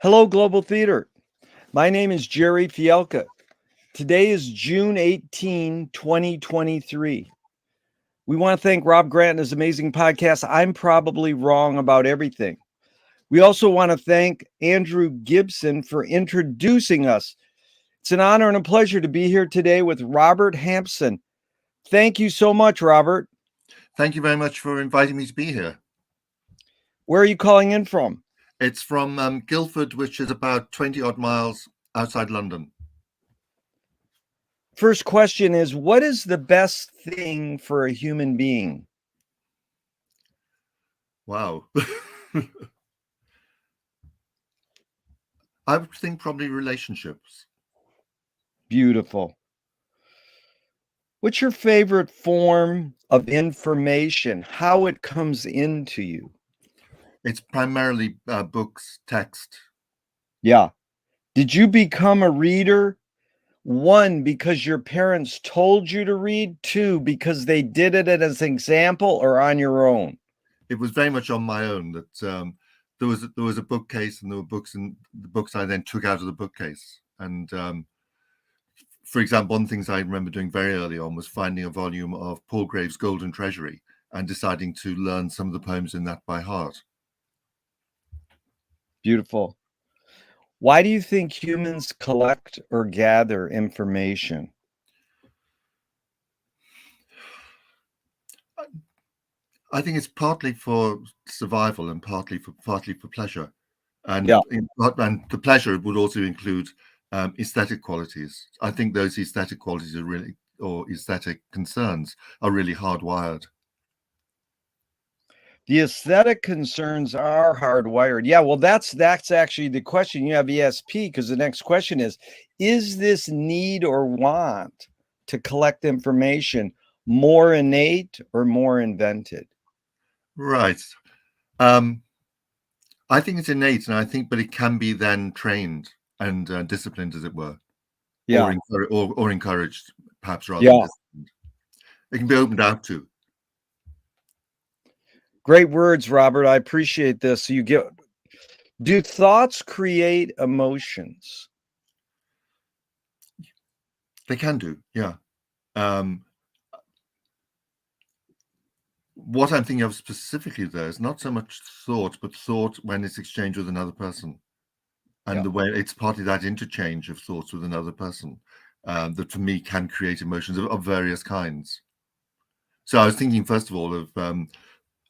Hello, Global Theater. My name is Jerry Fielka. Today is June 18, 2023. We want to thank Rob Grant and his amazing podcast, I'm Probably Wrong About Everything. We also want to thank Andrew Gibson for introducing us. It's an honor and a pleasure to be here today with Robert Hampson. Thank you so much, Robert. Thank you very much for inviting me to be here. Where are you calling in from? It's from Guildford, which is about 20 odd miles outside London. First question is, what is the best thing for a human being? Wow. I would think probably relationships. Beautiful. What's your favorite form of information? How it comes into you? It's primarily books, text. Yeah. Did you become a reader? One, because your parents told you to read. Two, because they did it as an example, or on your own? It was very much on my own that there was a bookcase, and there were books, and the books I then took out of the bookcase. And for example, one of the things I remember doing very early on was finding a volume of Paul Graves' Golden Treasury and deciding to learn some of the poems in that by heart. Beautiful. Why do you think humans collect or gather information? I think it's partly for survival and partly for pleasure, and Yeah. and the pleasure would also include aesthetic qualities. I think those aesthetic qualities are really, or aesthetic concerns, are really hardwired. The aesthetic concerns are hardwired. Yeah, well, that's actually the question. You have ESP because the next question is this need or want to collect information more innate or more invented? Right. I think it's innate, and I think, but it can be then trained and disciplined, as it were, Yeah. or encouraged, perhaps rather than Yeah. disciplined. It can be opened out to. Great words, Robert. I appreciate this. So do thoughts create emotions? They can do, yeah. What I'm thinking of specifically there is not so much thought, but thought when it's exchanged with another person, and Yeah. the way it's partly that interchange of thoughts with another person that for me can create emotions of various kinds. So I was thinking first of all of,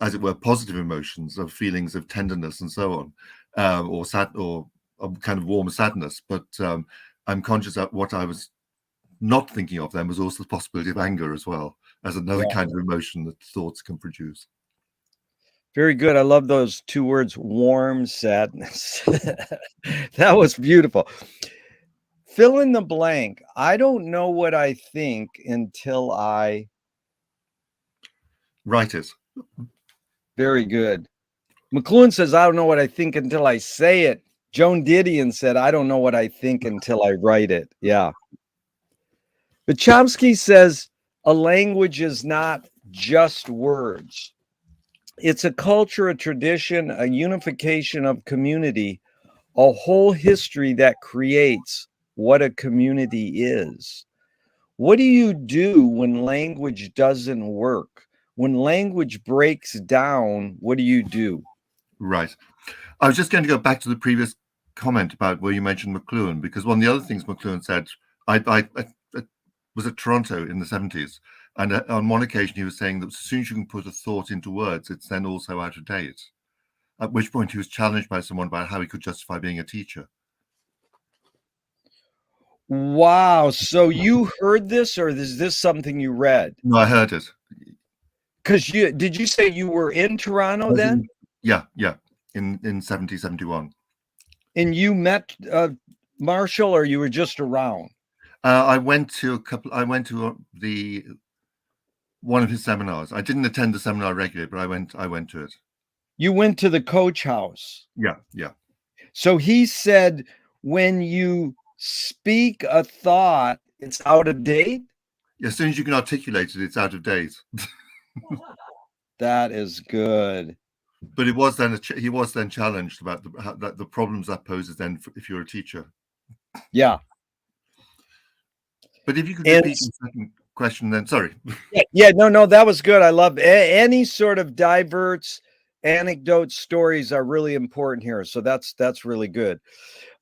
as it were, positive emotions, of feelings of tenderness and so on, or sad, or a kind of warm sadness. But I'm conscious that what I was not thinking of then was also the possibility of anger as well, as another Yeah. kind of emotion that thoughts can produce. Very good. I love those two words, warm sadness. That was beautiful. Fill in the blank. I don't know what I think until I. Write it. Very good. McLuhan says, I don't know what I think until I say it. Joan Didion said, I don't know what I think until I write it. Yeah. But Chomsky says, a language is not just words. It's a culture, a tradition, a unification of community, a whole history that creates what a community is. What do you do when language doesn't work? When language breaks down, what do you do? Right. I was just going to go back to the previous comment about where you mentioned McLuhan, because one of the other things McLuhan said, I was at Toronto in the 70s, and on one occasion he was saying that as soon as you can put a thought into words, it's then also out of date. At which point he was challenged by someone about how he could justify being a teacher. Wow. So you heard this, or is this something you read? No, I heard it. Because did you say you were in Toronto then? Yeah, in 70, 71. And you met Marshall, or you were just around? I went to the one of his seminars. I didn't attend the seminar regularly, but I went to it. You went to the coach house. Yeah. So he said, when you speak a thought, it's out of date. As soon as you can articulate it, it's out of date. That is good. But it was then he was then challenged about the problems that poses then if you're a teacher. Yeah. But if you could And repeat the second question, then sorry. yeah, no, that was good. I love any sort of diverts, anecdotes, stories are really important here. So that's really good.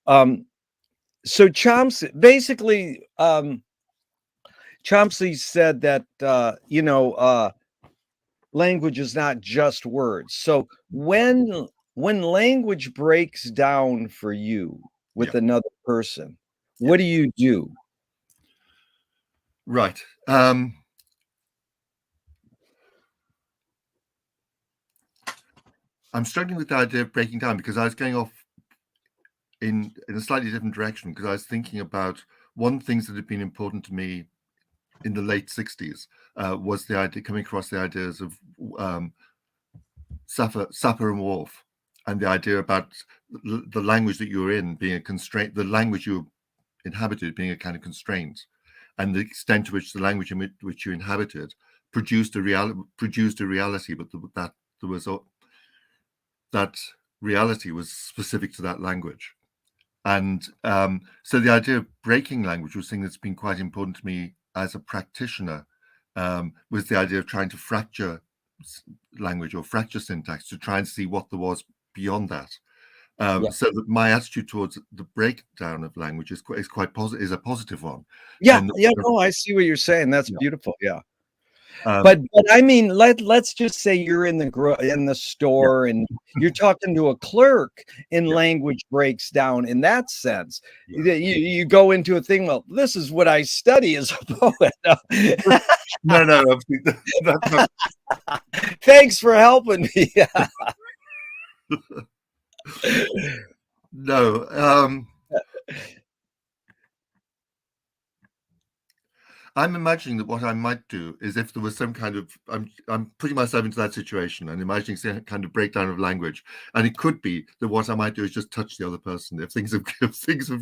So Chomsky basically, Chomsky said that language is not just words. So when language breaks down for you with Yeah. another person, what do you do? Right. I'm struggling with the idea of breaking down because I was going off in a slightly different direction, because I was thinking about one of the things that had been important to me in the late 60s was the idea, coming across the ideas of Sapir and Whorf, and the idea about the language that you're in being a constraint, the language you inhabited being a kind of constraint, and the extent to which the language in which you inhabited produced a reality, but that there was that reality was specific to that language. And so the idea of breaking language was something that's been quite important to me as a practitioner, was the idea of trying to fracture language or fracture syntax to try and see what there was beyond that. So that my attitude towards the breakdown of language is quite positive, is a positive one. Yeah, no, I see what you're saying. That's beautiful. Yeah. But I mean, let's just say you're in the store and you're talking to a clerk and language breaks down in that sense. You go into a thing, well, this is what I study as a poet. No, that's not. Thanks for helping me. No. I'm imagining that what I might do is, if there was some kind of, I'm putting myself into that situation and imagining some kind of breakdown of language, and it could be that what I might do is just touch the other person. If things have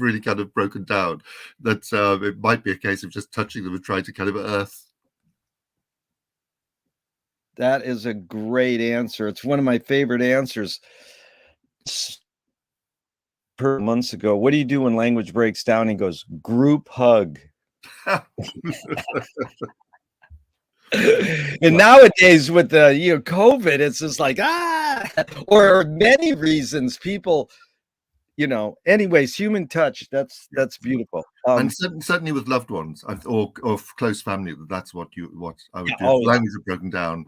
really kind of broken down, that it might be a case of just touching them and trying to kind of earth. That is a great answer. It's one of my favorite answers. Months ago, what do you do when language breaks down? He goes, group hug. And nowadays with the COVID, it's just like or many reasons people, anyways, human touch, that's beautiful. And certainly with loved ones or close family, that's what I would do. Oh, Language are broken down.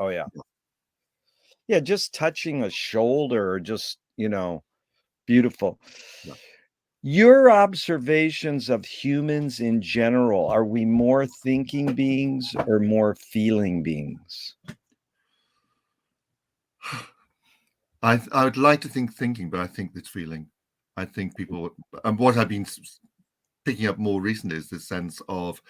Oh yeah, just touching a shoulder, or just beautiful. Your observations of humans in general, are we more thinking beings or more feeling beings? I would like to think thinking, but I think it's feeling. I think people, and what I've been picking up more recently is this sense of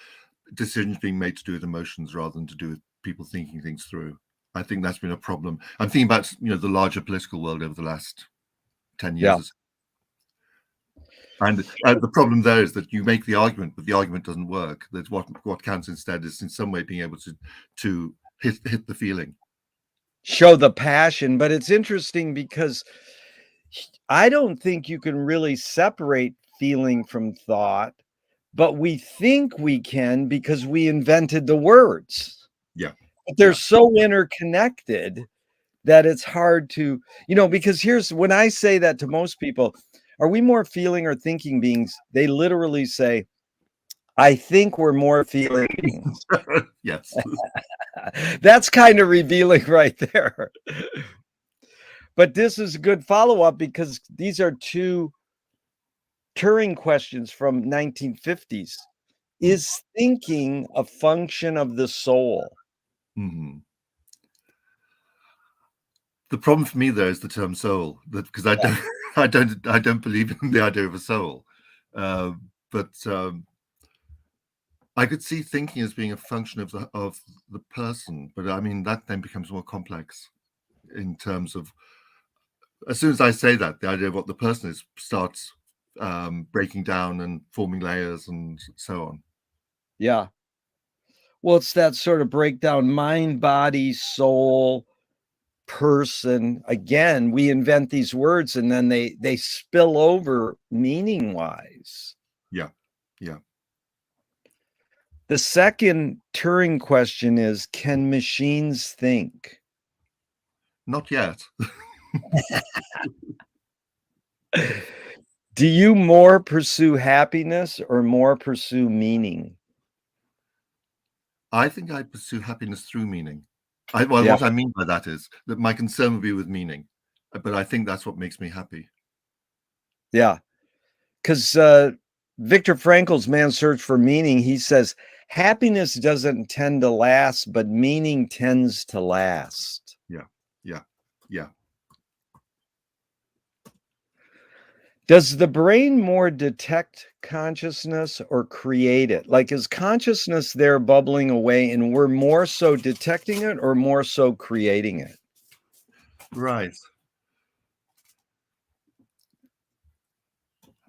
decisions being made to do with emotions rather than to do with people thinking things through. I think that's been a problem. I'm thinking about the larger political world over the last 10 years. And the problem there is that you make the argument, but the argument doesn't work. That what counts instead is in some way being able to hit the feeling, show the passion. But it's interesting because I don't think you can really separate feeling from thought, but we think we can because we invented the words. Yeah, but they're so interconnected that it's hard to, because here's when I say that to most people, are we more feeling or thinking beings? They literally say, I think we're more feeling beings. Yes. That's kind of revealing right there. But this is a good follow-up because these are two Turing questions from 1950s. Is thinking a function of the soul? Mm-hmm. The problem for me there is the term soul, because I don't believe in the idea of a soul, but I could see thinking as being a function of the person. But I mean, that then becomes more complex in terms of, as soon as I say that, the idea of what the person is starts breaking down and forming layers and so on. Yeah. Well, it's that sort of breakdown, mind, body, soul, person. Again, we invent these words and then they spill over meaning wise. Yeah. Yeah. The second Turing question is, can machines think? Not yet. Do you more pursue happiness or more pursue meaning? I think I pursue happiness through meaning. Yeah. What I mean by that is that my concern would be with meaning, but I think that's what makes me happy. Yeah. Because Viktor Frankl's Man's Search for Meaning, he says, happiness doesn't tend to last, but meaning tends to last. Yeah. Yeah. Yeah. Does the brain more detect consciousness or create it? Like, is consciousness there bubbling away and we're more so detecting it or more so creating it? Right.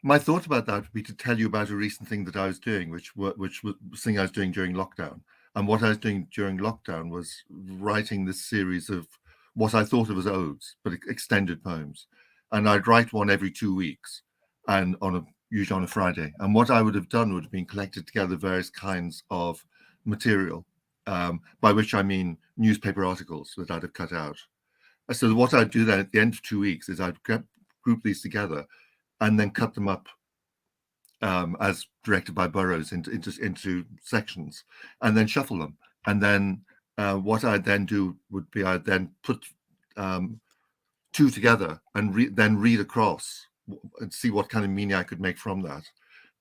My thought about that would be to tell you about a recent thing that I was doing, which was thing I was doing during lockdown. And what I was doing during lockdown was writing this series of what I thought of as odes, but extended poems. And I'd write one every 2 weeks, and usually on a Friday. And what I would have done would have been collected together various kinds of material, by which I mean newspaper articles that I'd have cut out. So what I'd do then at the end of 2 weeks is I'd group these together and then cut them up as directed by Burroughs into sections, and then shuffle them. And then what I'd then do would be I'd then put two together and then read across and see what kind of meaning I could make from that,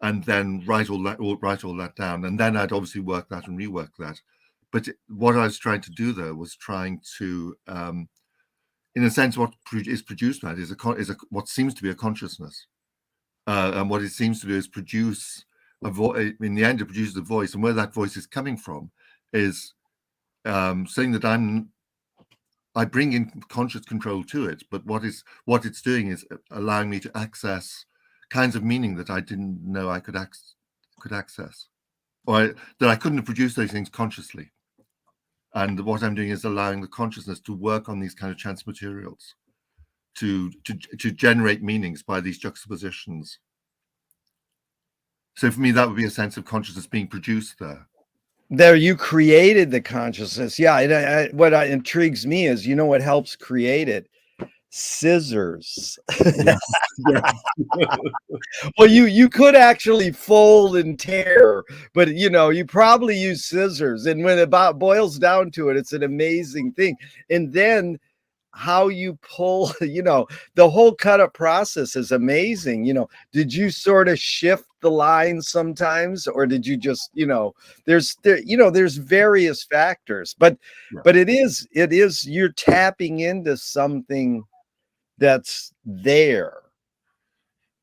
and then write all that down. And then I'd obviously work that and rework that. But what I was trying to do there was trying to, in a sense, what is produced by it is what seems to be a consciousness. And what it seems to do is produce a voice. In the end, it produces a voice, and where that voice is coming from is saying that I bring in conscious control to it, but what it's doing is allowing me to access kinds of meaning that I didn't know I could access, or that I couldn't have produced those things consciously. And what I'm doing is allowing the consciousness to work on these kind of chance materials, to generate meanings by these juxtapositions. So for me, that would be a sense of consciousness being produced there. There, you created the consciousness. Yeah. What intrigues me is, you know, what helps create it? Scissors. Yeah. Yeah. Well, you could actually fold and tear, but you know, you probably use scissors. And when it boils down to it, it's an amazing thing. And then how you pull, you know, the whole cut up process is amazing. You know, did you sort of shift the line sometimes, or did you just, you know, there's various factors, but it is you're tapping into something that's there.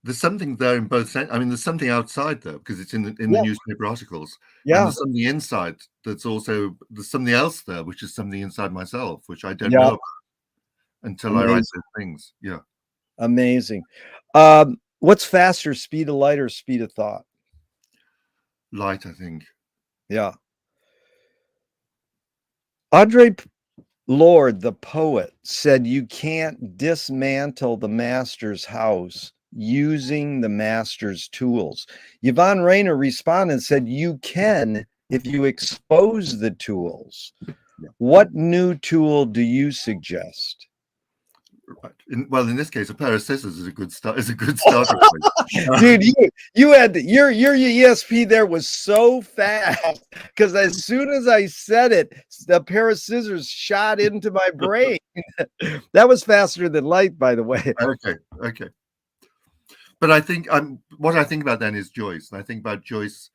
There's something there in both sense. I mean, there's something outside there because it's in the newspaper articles. Yeah. And there's something inside there's something else there, which is something inside myself, which I don't know about until I write those things. Yeah. Amazing. What's faster, speed of light or speed of thought? Light, I think. Yeah. Audre Lorde, the poet, said you can't dismantle the master's house using the master's tools. Yvonne Rainer responded and said you can if you expose the tools. Yeah. What new tool do you suggest? Right. In this case, a pair of scissors is a good start. Is a good starting point. Dude, you had your ESP there was so fast, because as soon as I said it, the pair of scissors shot into my brain. That was faster than light, by the way. Okay. But I think what I think about then is Joyce. And I think about Joyce's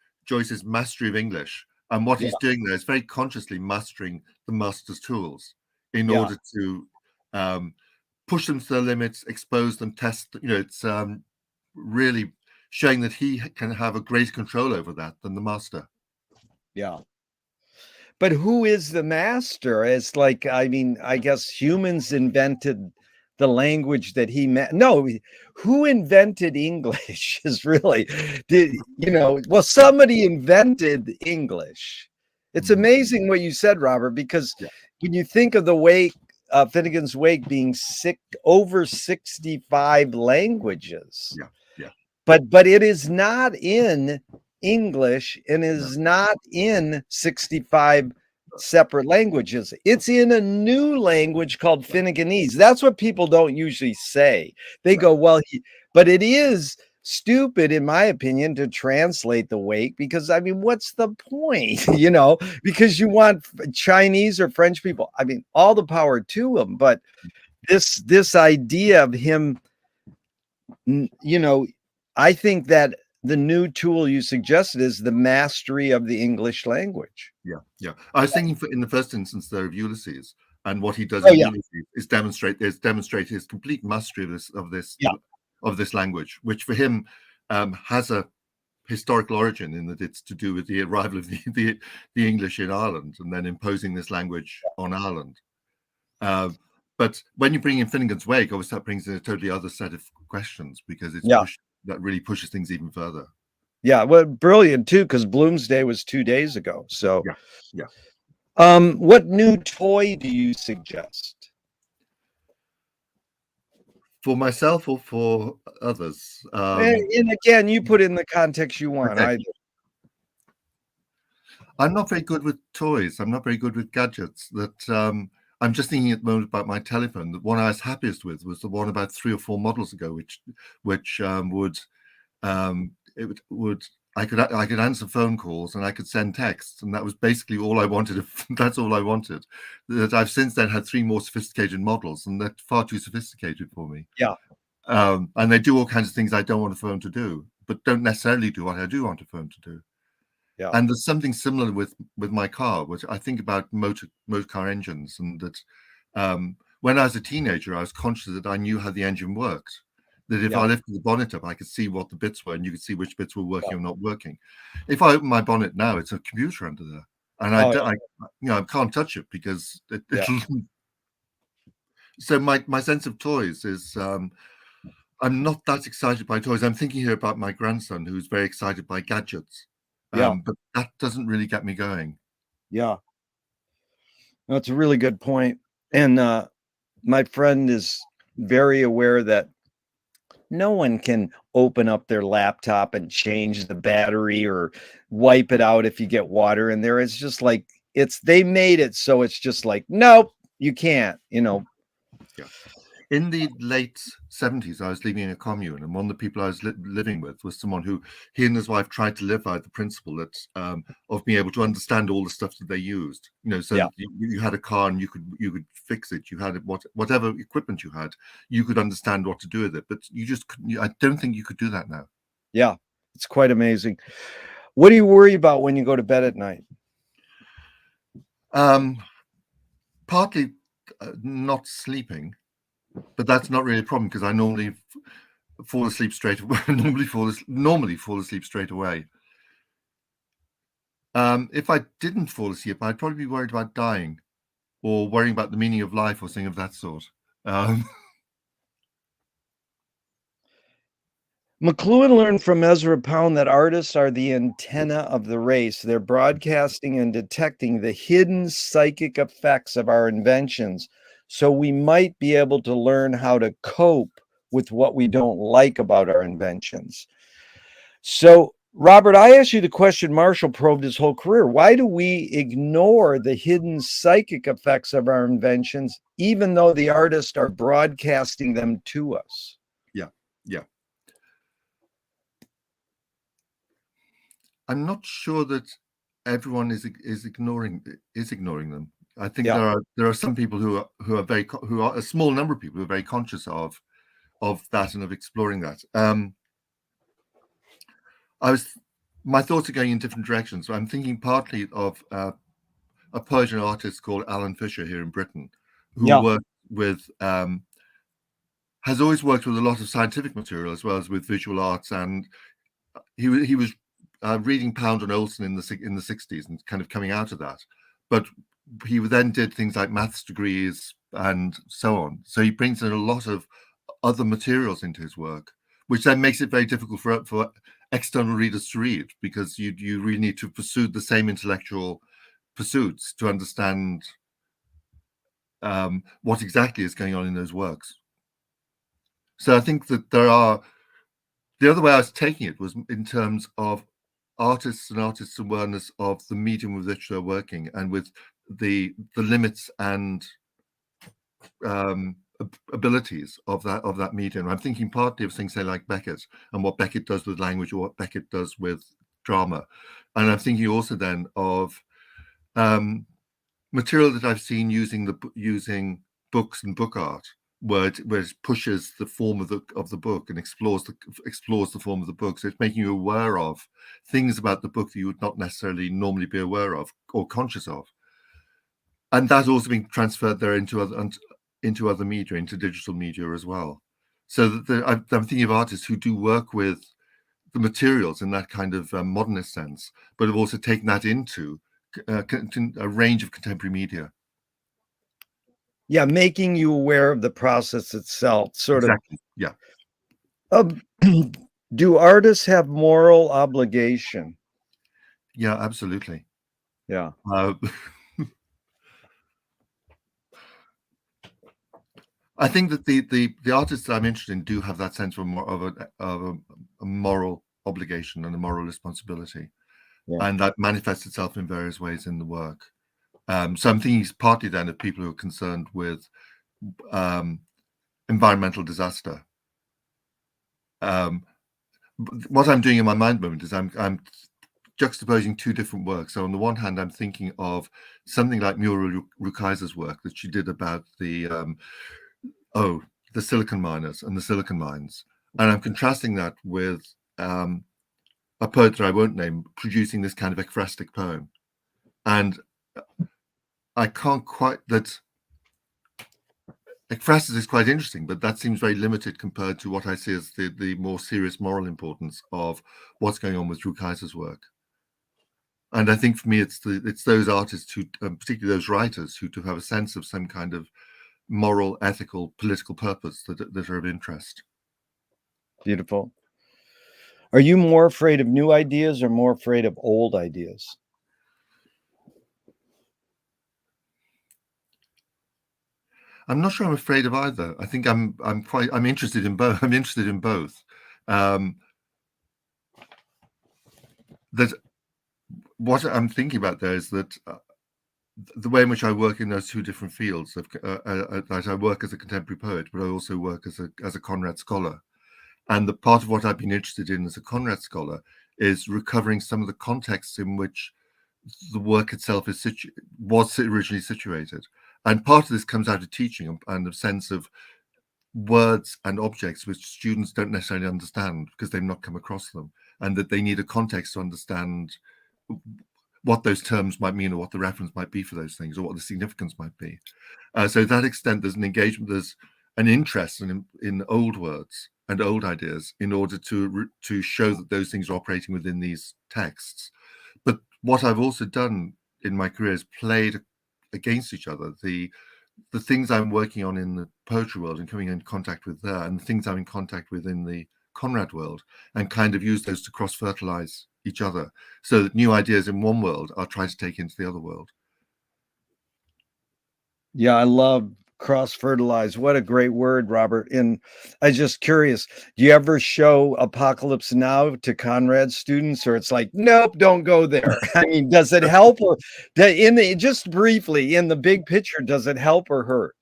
mastery of English, and what he's doing there is very consciously mastering the master's tools in order to push them to their limits, expose them, test. You know, it's really showing that he can have a greater control over that than the master. Yeah. But who is the master? It's like, I mean, I guess humans invented the language that he meant. No, who invented English is really, well, somebody invented English. It's amazing what you said, Robert, because when you think of the way Finnegan's Wake being over 65 languages. Yeah. But it is not in English and No. is not in 65 separate languages. It's in a new language called Finneganese. That's what people don't usually say. They go, well, but it is stupid, in my opinion, to translate the Wake, because I mean, what's the point? Because you want Chinese or French people. I mean, all the power to them, but this idea of him, I think that the new tool you suggested is the mastery of the English language. Yeah. I was thinking in the first instance there of Ulysses, and what he does Ulysses is demonstrate his complete mastery of this language, which for him has a historical origin in that it's to do with the arrival of the English in Ireland and then imposing this language on Ireland. But when you bring in Finnegan's Wake, obviously that brings in a totally other set of questions, because that really pushes things even further. Yeah, well, brilliant too, because Bloomsday was 2 days ago. So yeah. What new toy do you suggest? For myself or for others? And again, you put in the context you want. Okay. I'm not very good with toys. I'm not very good with gadgets. I'm just thinking at the moment about my telephone. The one I was happiest with was the one about 3 or 4 models ago, which I could answer phone calls and I could send texts, and that was basically all I wanted. That's all I wanted. That I've since then had 3 more sophisticated models, and they're far too sophisticated for me. Yeah. And they do all kinds of things I don't want a phone to do, but don't necessarily do what I do want a phone to do. Yeah. And there's something similar with my car, which I think about motor car engines, and that when I was a teenager, I was conscious that I knew how the engine worked. That if I lifted the bonnet up, I could see what the bits were, and you could see which bits were working or not working. If I open my bonnet now, it's a computer under there, and I can't touch it because So my sense of toys is I'm not that excited by toys. I'm thinking here about my grandson, who's very excited by gadgets. But that doesn't really get me going. Yeah. That's a really good point. And my friend is very aware that no one can open up their laptop and change the battery or wipe it out if you get water in there. It's just like they made it so it's just like, nope, you can't, Yeah. In the late 70s, I was living in a commune, and one of the people I was living with was someone who he and his wife tried to live by the principle that of being able to understand all the stuff that they used. So you had a car and you could fix it. You had whatever equipment you had, you could understand what to do with it. But you just couldn't. I don't think you could do that now. Yeah, it's quite amazing. What do you worry about when you go to bed at night? Partly not sleeping. But that's not really a problem, because I normally fall asleep straight away. normally fall asleep straight away. If I didn't fall asleep, I'd probably be worried about dying, or worrying about the meaning of life, or something of that sort. McLuhan learned from Ezra Pound that artists are the antenna of the race. They're broadcasting and detecting the hidden psychic effects of our inventions, so we might be able to learn how to cope with what we don't like about our inventions. So, Robert, I asked you the question Marshall probed his whole career. Why do we ignore the hidden psychic effects of our inventions, even though the artists are broadcasting them to us? Yeah. I'm not sure that everyone is ignoring them. I think there are some people who are a small number of people who are very conscious of that and of exploring that. My thoughts are going in different directions. So I'm thinking partly of a poet and artist called Alan Fisher here in Britain, who worked with has always worked with a lot of scientific material as well as with visual arts, and he was reading Pound and Olson in the 60s and kind of coming out of that, but he then did things like maths degrees and so on. So he brings in a lot of other materials into his work, which then makes it very difficult for external readers to read, because you really need to pursue the same intellectual pursuits to understand what exactly is going on in those works. So I think that the other way I was taking it was in terms of artists and artists' awareness of the medium with which they're working and with the limits and abilities of that medium. I'm thinking partly of things, say, like Beckett and what Beckett does with language or what Beckett does with drama. And I'm thinking also then of material that I've seen using books and book art, where it pushes the form of the book and explores the form of the book. So it's making you aware of things about the book that you would not necessarily normally be aware of or conscious of. And that's also being transferred there into other media, into digital media as well. So I'm thinking of artists who do work with the materials in that kind of modernist sense, but have also taken that into a range of contemporary media. Yeah, making you aware of the process itself, sort Exactly. Yeah. of. Do artists have moral obligation? Yeah, absolutely. Yeah. I think that the artists that I'm interested in do have that sense of a moral obligation and a moral responsibility, Yeah. and that manifests itself in various ways in the work. So I'm thinking partly then of people who are concerned with environmental disaster. What I'm doing in my mind moment is I'm juxtaposing two different works. So on the one hand, I'm thinking of something like Muriel Rukeyser's work that she did about the silicon miners and the silicon mines, and I'm contrasting that with a poet that I won't name producing this kind of ekphrastic poem, and I can't quite that. Ekphrasis is quite interesting, but that seems very limited compared to what I see as the more serious moral importance of what's going on with Rukeyser's work. And I think for me, it's those artists who, particularly those writers, who do have a sense of some kind of moral, ethical, political purpose that are of interest. Beautiful. Are you more afraid of new ideas or more afraid of old ideas? I'm not sure I'm afraid of either. I think I'm interested in both. I'm interested in both. That what I'm thinking about there is that the way in which I work in those two different fields of that I work as a contemporary poet, but I also work as a Conrad scholar. And the part of what I've been interested in as a Conrad scholar is recovering some of the contexts in which the work itself was originally situated. And part of this comes out of teaching and a sense of words and objects which students don't necessarily understand because they've not come across them, and that they need a context to understand what those terms might mean or what the reference might be for those things or what the significance might be. So to that extent, there's an engagement, there's an interest in old words and old ideas in order to show that those things are operating within these texts. But what I've also done in my career is played against each other. The things I'm working on in the poetry world and coming in contact with there, and the things I'm in contact with in the Conrad world, and kind of use those to cross-fertilize each other, so that new ideas in one world are trying to take into the other world. Yeah, I love cross-fertilize. What a great word, Robert. And I was just curious, do you ever show Apocalypse Now to Conrad students, or it's like, nope, don't go there? I mean, does it help, or just briefly, in the big picture, does it help or hurt?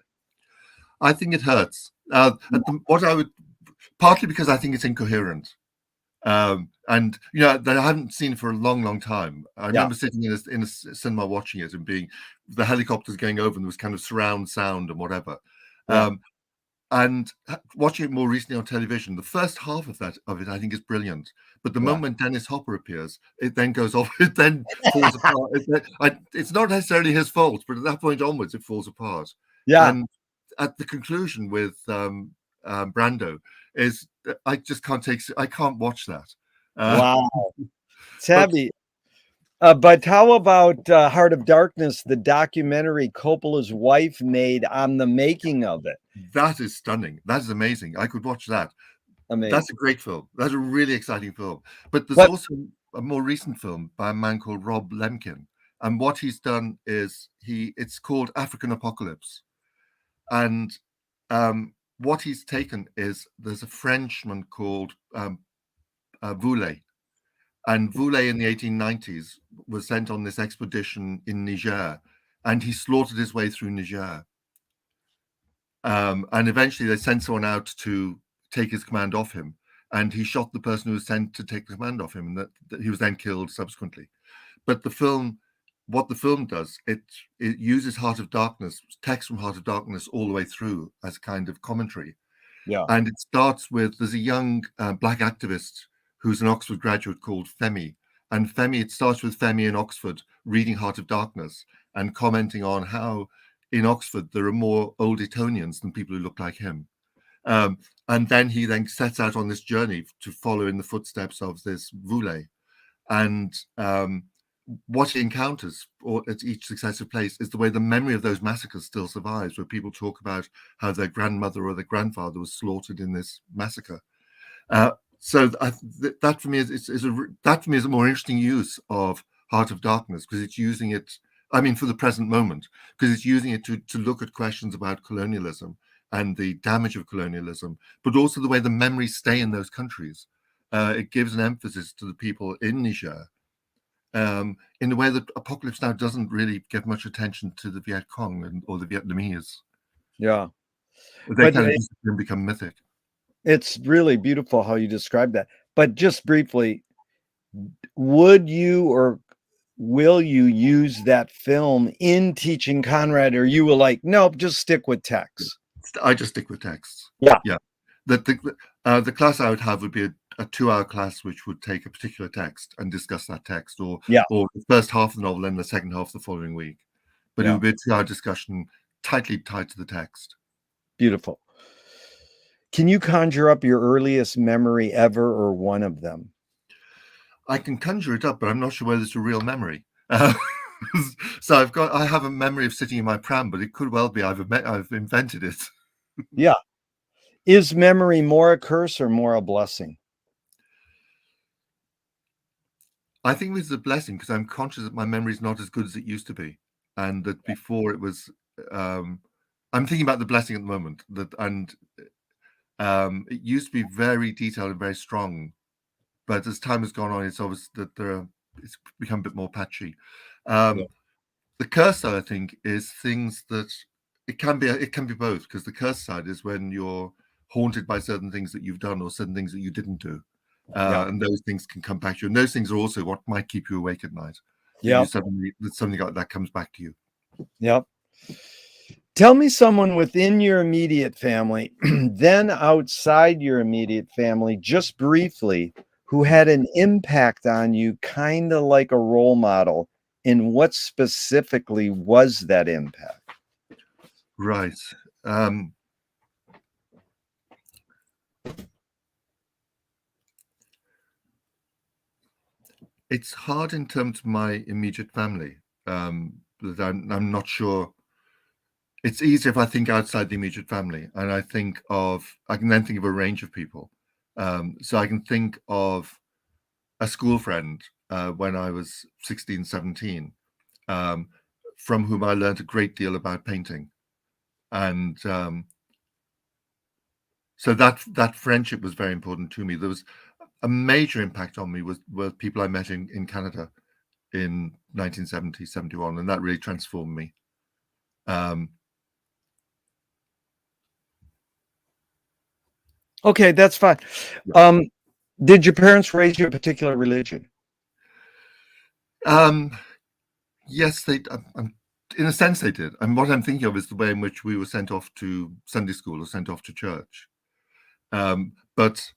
I think it hurts. Partly because I think it's incoherent. And that I haven't seen for a long, long time. I remember sitting in a cinema watching it and being the helicopters going over and there was kind of surround sound and whatever. And watching it more recently on television, the first half of it I think is brilliant. But the moment Dennis Hopper appears, it then goes off. It then falls apart. It's not necessarily his fault, but at that point onwards, it falls apart. Yeah. And at the conclusion with Brando is I just I can't watch that. Wow. It's heavy. But how about Heart of Darkness, the documentary Coppola's wife made on the making of it? That is stunning. That is amazing. I could watch that. Amazing. That's a great film. That's a really exciting film. But there's also a more recent film by a man called Rob Lemkin. And what he's done is it's called African Apocalypse. And what he's taken is there's a Frenchman called Voulet. And Voulet in the 1890s was sent on this expedition in Niger, and he slaughtered his way through Niger. And eventually they sent someone out to take his command off him, and he shot the person who was sent to take the command off him, and that he was then killed subsequently. But what the film does, it uses Heart of Darkness, text from Heart of Darkness all the way through as a kind of commentary. Yeah. And it starts with, there's a young black activist who's an Oxford graduate called Femi. And Femi, it starts with Femi in Oxford reading Heart of Darkness and commenting on how in Oxford there are more old Etonians than people who look like him. And then he then sets out on this journey to follow in the footsteps of this Voulet. And what he encounters at each successive place is the way the memory of those massacres still survives, where people talk about how their grandmother or their grandfather was slaughtered in this massacre. So that for me is a more interesting use of Heart of Darkness, because it's using it, I mean, for the present moment, because it's using it to look at questions about colonialism and the damage of colonialism, but also the way the memories stay in those countries. It gives an emphasis to the people in Niger, in a way that Apocalypse Now doesn't really give much attention to the Viet Cong or the Vietnamese. Yeah. They kind of disappear and become mythic. It's really beautiful how you describe that. But just briefly, would you or will you use that film in teaching Conrad, or you will like, nope, just stick with text? I just stick with texts. Yeah. Yeah. The class I would have would be a 2-hour class which would take a particular text and discuss that text, or the first half of the novel and the second half the following week. But it would be a 2-hour discussion tightly tied to the text. Beautiful. Can you conjure up your earliest memory ever, or one of them? I can conjure it up, but I'm not sure whether it's a real memory. So I have a memory of sitting in my pram, but it could well be I've invented it. Yeah. Is memory more a curse or more a blessing? I think it's a blessing, because I'm conscious that my memory is not as good as it used to be, and that before it was. I'm thinking about the blessing at the moment, it used to be very detailed and very strong, but as time has gone on, it's obvious that it's become a bit more patchy. The curse side, I think, is things that it can be both, because the curse side is when you're haunted by certain things that you've done or certain things that you didn't do. And those things can come back to you. And those things are also what might keep you awake at night. Yeah. Something like that comes back to you. Yep. Tell me someone within your immediate family, then outside your immediate family, just briefly, who had an impact on you, kind of like a role model. And what specifically was that impact? Right. It's hard in terms of my immediate family. That I'm not sure. It's easier if I think outside the immediate family, and I can then think of a range of people. So I can think of a school friend when I was 16, 17, from whom I learned a great deal about painting. And so that friendship was very important to me. There was a major impact on me were people I met in Canada in 1970, 71, and that really transformed me. Okay, that's fine. Yeah. Did your parents raise you a particular religion? Yes, they. In a sense, they did. And what I'm thinking of is the way in which we were sent off to Sunday school or sent off to church. But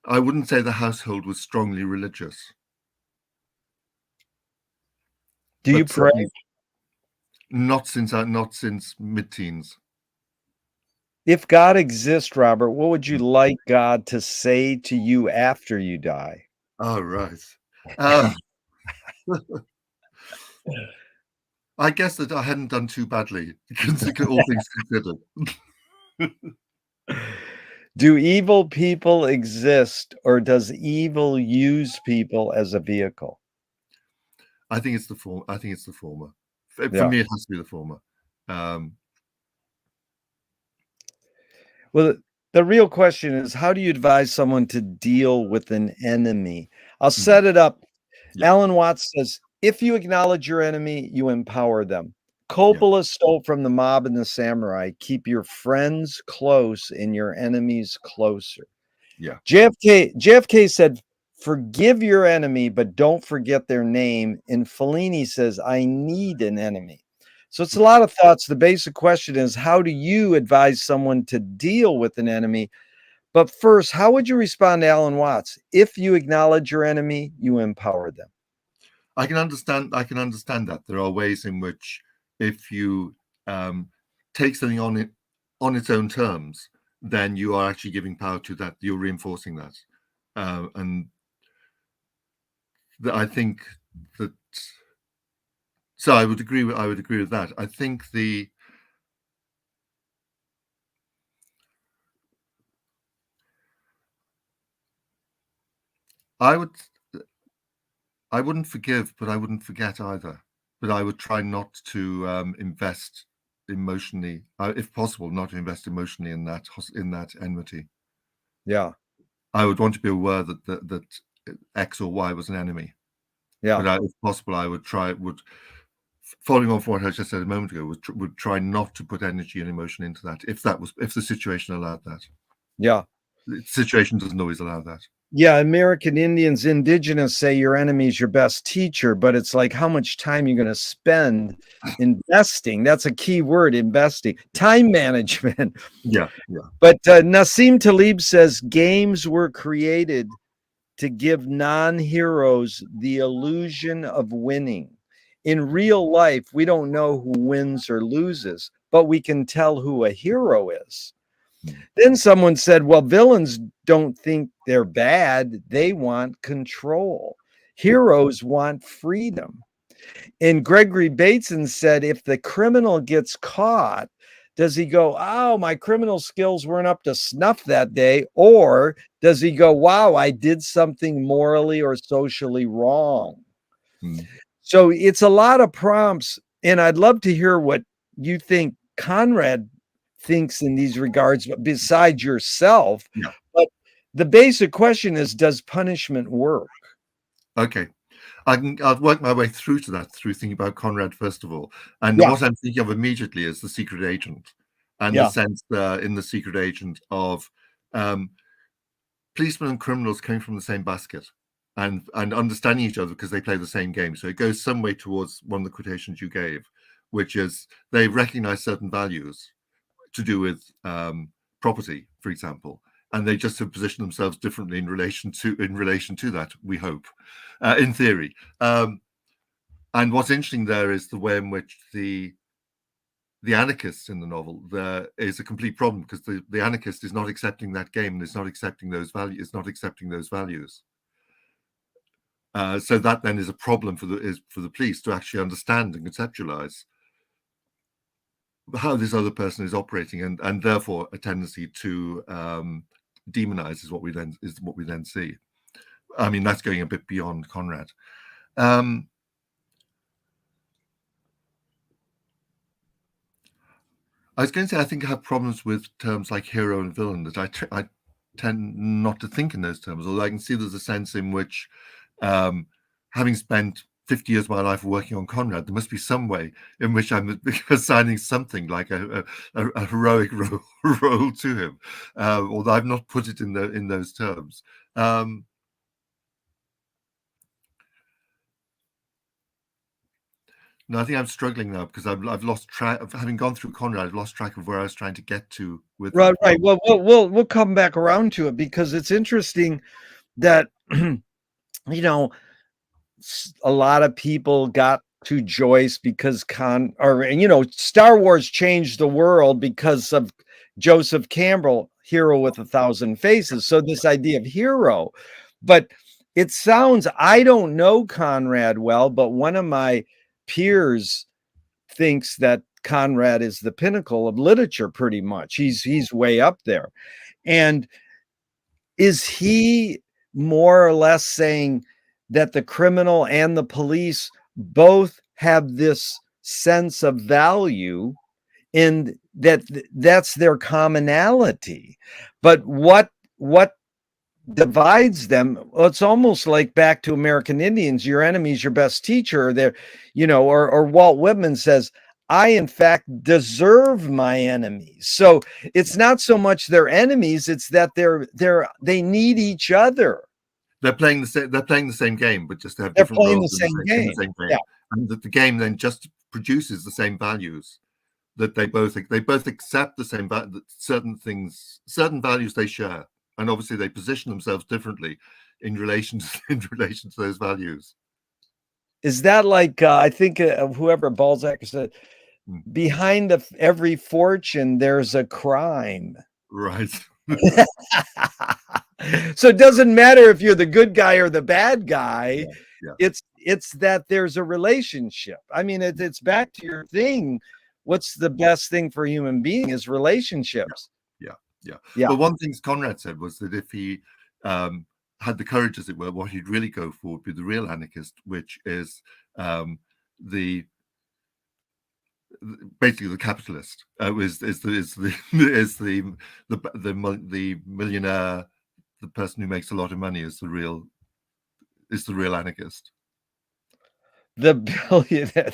I wouldn't say the household was strongly religious. Do you pray? Not since mid-teens. If God exists, Robert, what would you like God to say to you after you die? Oh, right. I guess that I hadn't done too badly, all things considered. Do evil people exist, or does evil use people as a vehicle? I think it's the former. For me, it has to be the former. Well, the real question is, how do you advise someone to deal with an enemy? I'll Mm, set it up. yeah, Alan Watts says, if you acknowledge your enemy, you empower them. yeah, Coppola stole from the mob and the samurai. Keep your friends close and your enemies closer. yeah. JFK said, forgive your enemy, but don't forget their name. And Fellini says, I need an enemy. So it's a lot of thoughts. The basic question is, how do you advise someone to deal with an enemy? But first, how would you respond to Alan Watts? If you acknowledge your enemy, you empower them. I can understand. I can understand that there are ways in which, if you take something on its own terms, then you are actually giving power to that. You're reinforcing that, and I think that. So I would agree with. I would agree with that. I think the. I would. I wouldn't forgive, but I wouldn't forget either. But I would try not to invest emotionally, if possible, not to invest emotionally in that enmity. Yeah. I would want to be aware that X or Y was an enemy. Yeah. But if possible, I would following on from what I just said a moment ago, would try not to put energy and emotion into that if the situation allowed that. Yeah. The situation doesn't always allow that. Yeah, American Indians, indigenous say your enemy is your best teacher, but it's like how much time you're going to spend investing. That's a key word, investing, time management. Yeah, yeah. But Nassim Taleb says games were created to give non-heroes the illusion of winning. In real life, we don't know who wins or loses, but we can tell who a hero is. Then someone said, well, villains don't think they're bad. They want control. Heroes want freedom. And Gregory Bateson said, if the criminal gets caught, does he go, oh, my criminal skills weren't up to snuff that day? Or does he go, wow, I did something morally or socially wrong? Mm. So it's a lot of prompts. And I'd love to hear what you think Conrad thinks in these regards, but besides yourself. Yeah. But the basic question is, does punishment work? Okay. I'll work my way through to that through thinking about Conrad first of all. And Yeah. what I'm thinking of immediately is the secret agent, and the Yeah. sense in the secret agent of um, policemen and criminals coming from the same basket and understanding each other because they play the same game. So it goes some way towards one of the quotations you gave, which is they recognize certain values to do with property, for example, and they just have positioned themselves differently in relation to that. We hope, in theory. And what's interesting there is the way in which the anarchist in the novel there is a complete problem because the anarchist is not accepting that game and is not accepting those values. So that then is a problem for the police to actually understand and conceptualize how this other person is operating, and therefore a tendency to demonize is what we then see. I mean, that's going a bit beyond Conrad. I was going to say I think I have problems with terms like hero and villain, that I tend not to think in those terms, although I can see there's a sense in which, having spent 50 years of my life working on Conrad, there must be some way in which I'm assigning something like a heroic role to him, although I've not put it in those terms. No, I think I'm struggling now because I've lost track of, having gone through Conrad. I've lost track of where I was trying to get to with Right, him. right. Well, we'll come back around to it because it's interesting that you know a lot of people got to Joyce because Star Wars changed the world because of Joseph Campbell, Hero with a Thousand Faces. So this idea of hero, but it sounds, I don't know Conrad well, but one of my peers thinks that Conrad is the pinnacle of literature pretty much. He's way up there. And is he more or less saying that the criminal and the police both have this sense of value and that's their commonality. But what divides them, well, it's almost like back to American Indians, your enemy's your best teacher. There, or Walt Whitman says, I in fact deserve my enemies. So it's not so much their enemies, it's that they need each other. They're playing the same game, but just have They're different playing the roles same in game. the same game. Yeah. And that the game then just produces the same values, that they both accept the same certain values they share, and obviously they position themselves differently in relation to those values. Is that like I think whoever Balzac said, behind every fortune there's a crime. Right. So it doesn't matter if you're the good guy or the bad guy. Yeah. It's that there's a relationship. I mean, it's back to your thing. What's the best thing for a human being is relationships. Yeah. But one thing Conrad said was that if he had the courage, as it were, what he'd really go for would be the real anarchist, which is basically the capitalist, is the millionaire, the person who makes a lot of money is the real anarchist. The billionaire.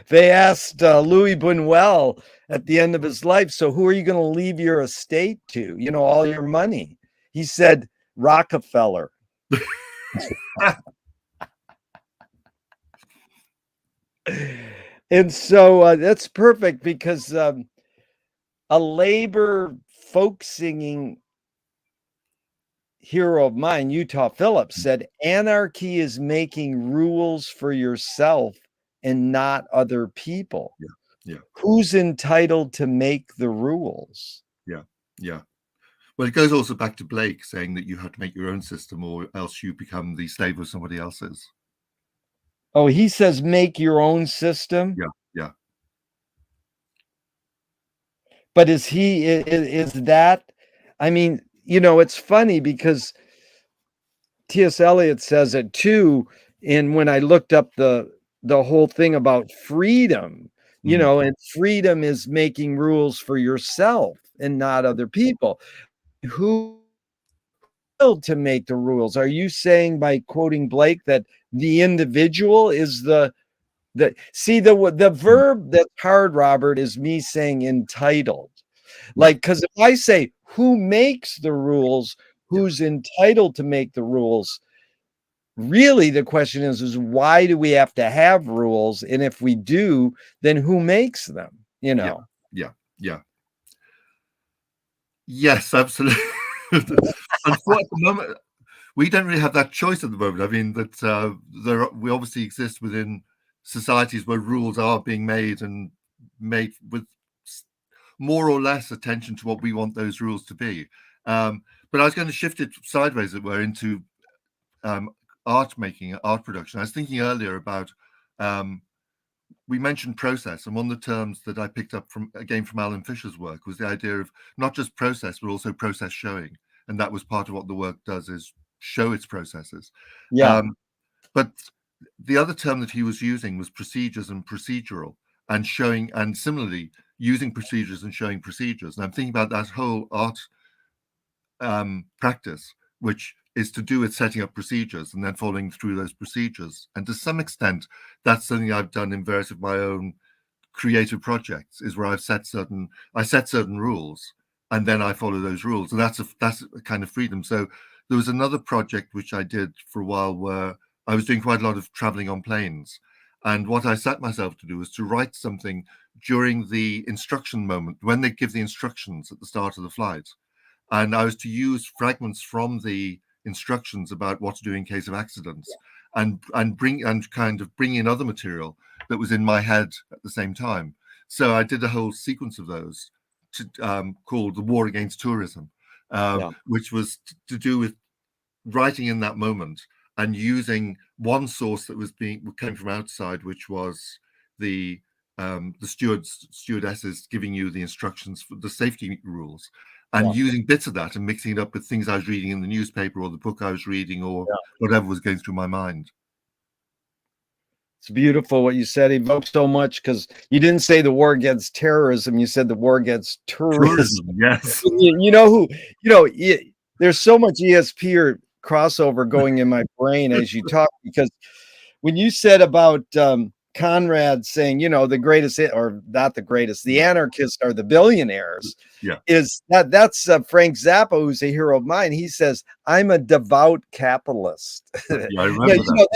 They asked Louis Buñuel at the end of his life, so who are you going to leave your estate to? All your money. He said Rockefeller. And so that's perfect, because a labor folk singing hero of mine, Utah Phillips, said, anarchy is making rules for yourself and not other people. Yeah. Who's entitled to make the rules? Yeah. Well, it goes also back to Blake saying that you have to make your own system, or else you become the slave of somebody else's. Oh, he says make your own system. Yeah. But is that? I mean, it's funny because T.S. Eliot says it too. And when I looked up the whole thing about freedom, and freedom is making rules for yourself and not other people. Who to make the rules? Are you saying, by quoting Blake, that the individual is the verb that's hard, Robert, is me saying entitled. Like, because if I say who makes the rules, who's entitled to make the rules, really the question is why do we have to have rules? And if we do, then who makes them? Yeah. Yes, absolutely. And for at the moment, we don't really have that choice at the moment. I mean, that we obviously exist within societies where rules are being made with more or less attention to what we want those rules to be. But I was going to shift it sideways, as it were, into art making, art production. I was thinking earlier about, we mentioned process, and one of the terms that I picked up from Alan Fisher's work was the idea of not just process, but also process showing. And that was part of what the work does, is show its processes. But the other term that he was using was procedures and procedural, and showing, and similarly using procedures and showing procedures. And I'm thinking about that whole art practice, which is to do with setting up procedures and then following through those procedures. And to some extent, that's something I've done in various of my own creative projects, is where I set certain rules and then I follow those rules. And that's a kind of freedom. So there was another project which I did for a while where I was doing quite a lot of traveling on planes. And what I set myself to do was to write something during the instruction moment, when they give the instructions at the start of the flight. And I was to use fragments from the instructions about what to do in case of accidents, and bring in other material that was in my head at the same time. So I did a whole sequence of those called The War Against Tourism, which was to do with writing in that moment and using one source that came from outside, which was the stewardesses giving you the instructions for the safety rules, and using bits of that and mixing it up with things I was reading in the newspaper or the book I was reading or whatever was going through my mind. It's beautiful what you said. Evokes so much because you didn't say the war against terrorism. You said the war against tourism. Yes. You know who? You know, there's so much ESP or crossover going in my brain as you talk, because when you said about Conrad saying, you know, the greatest, or not the greatest, the anarchists are the billionaires. Yeah. Is that's Frank Zappa, who's a hero of mine. He says, I'm a devout capitalist. Yeah, I remember that. Know,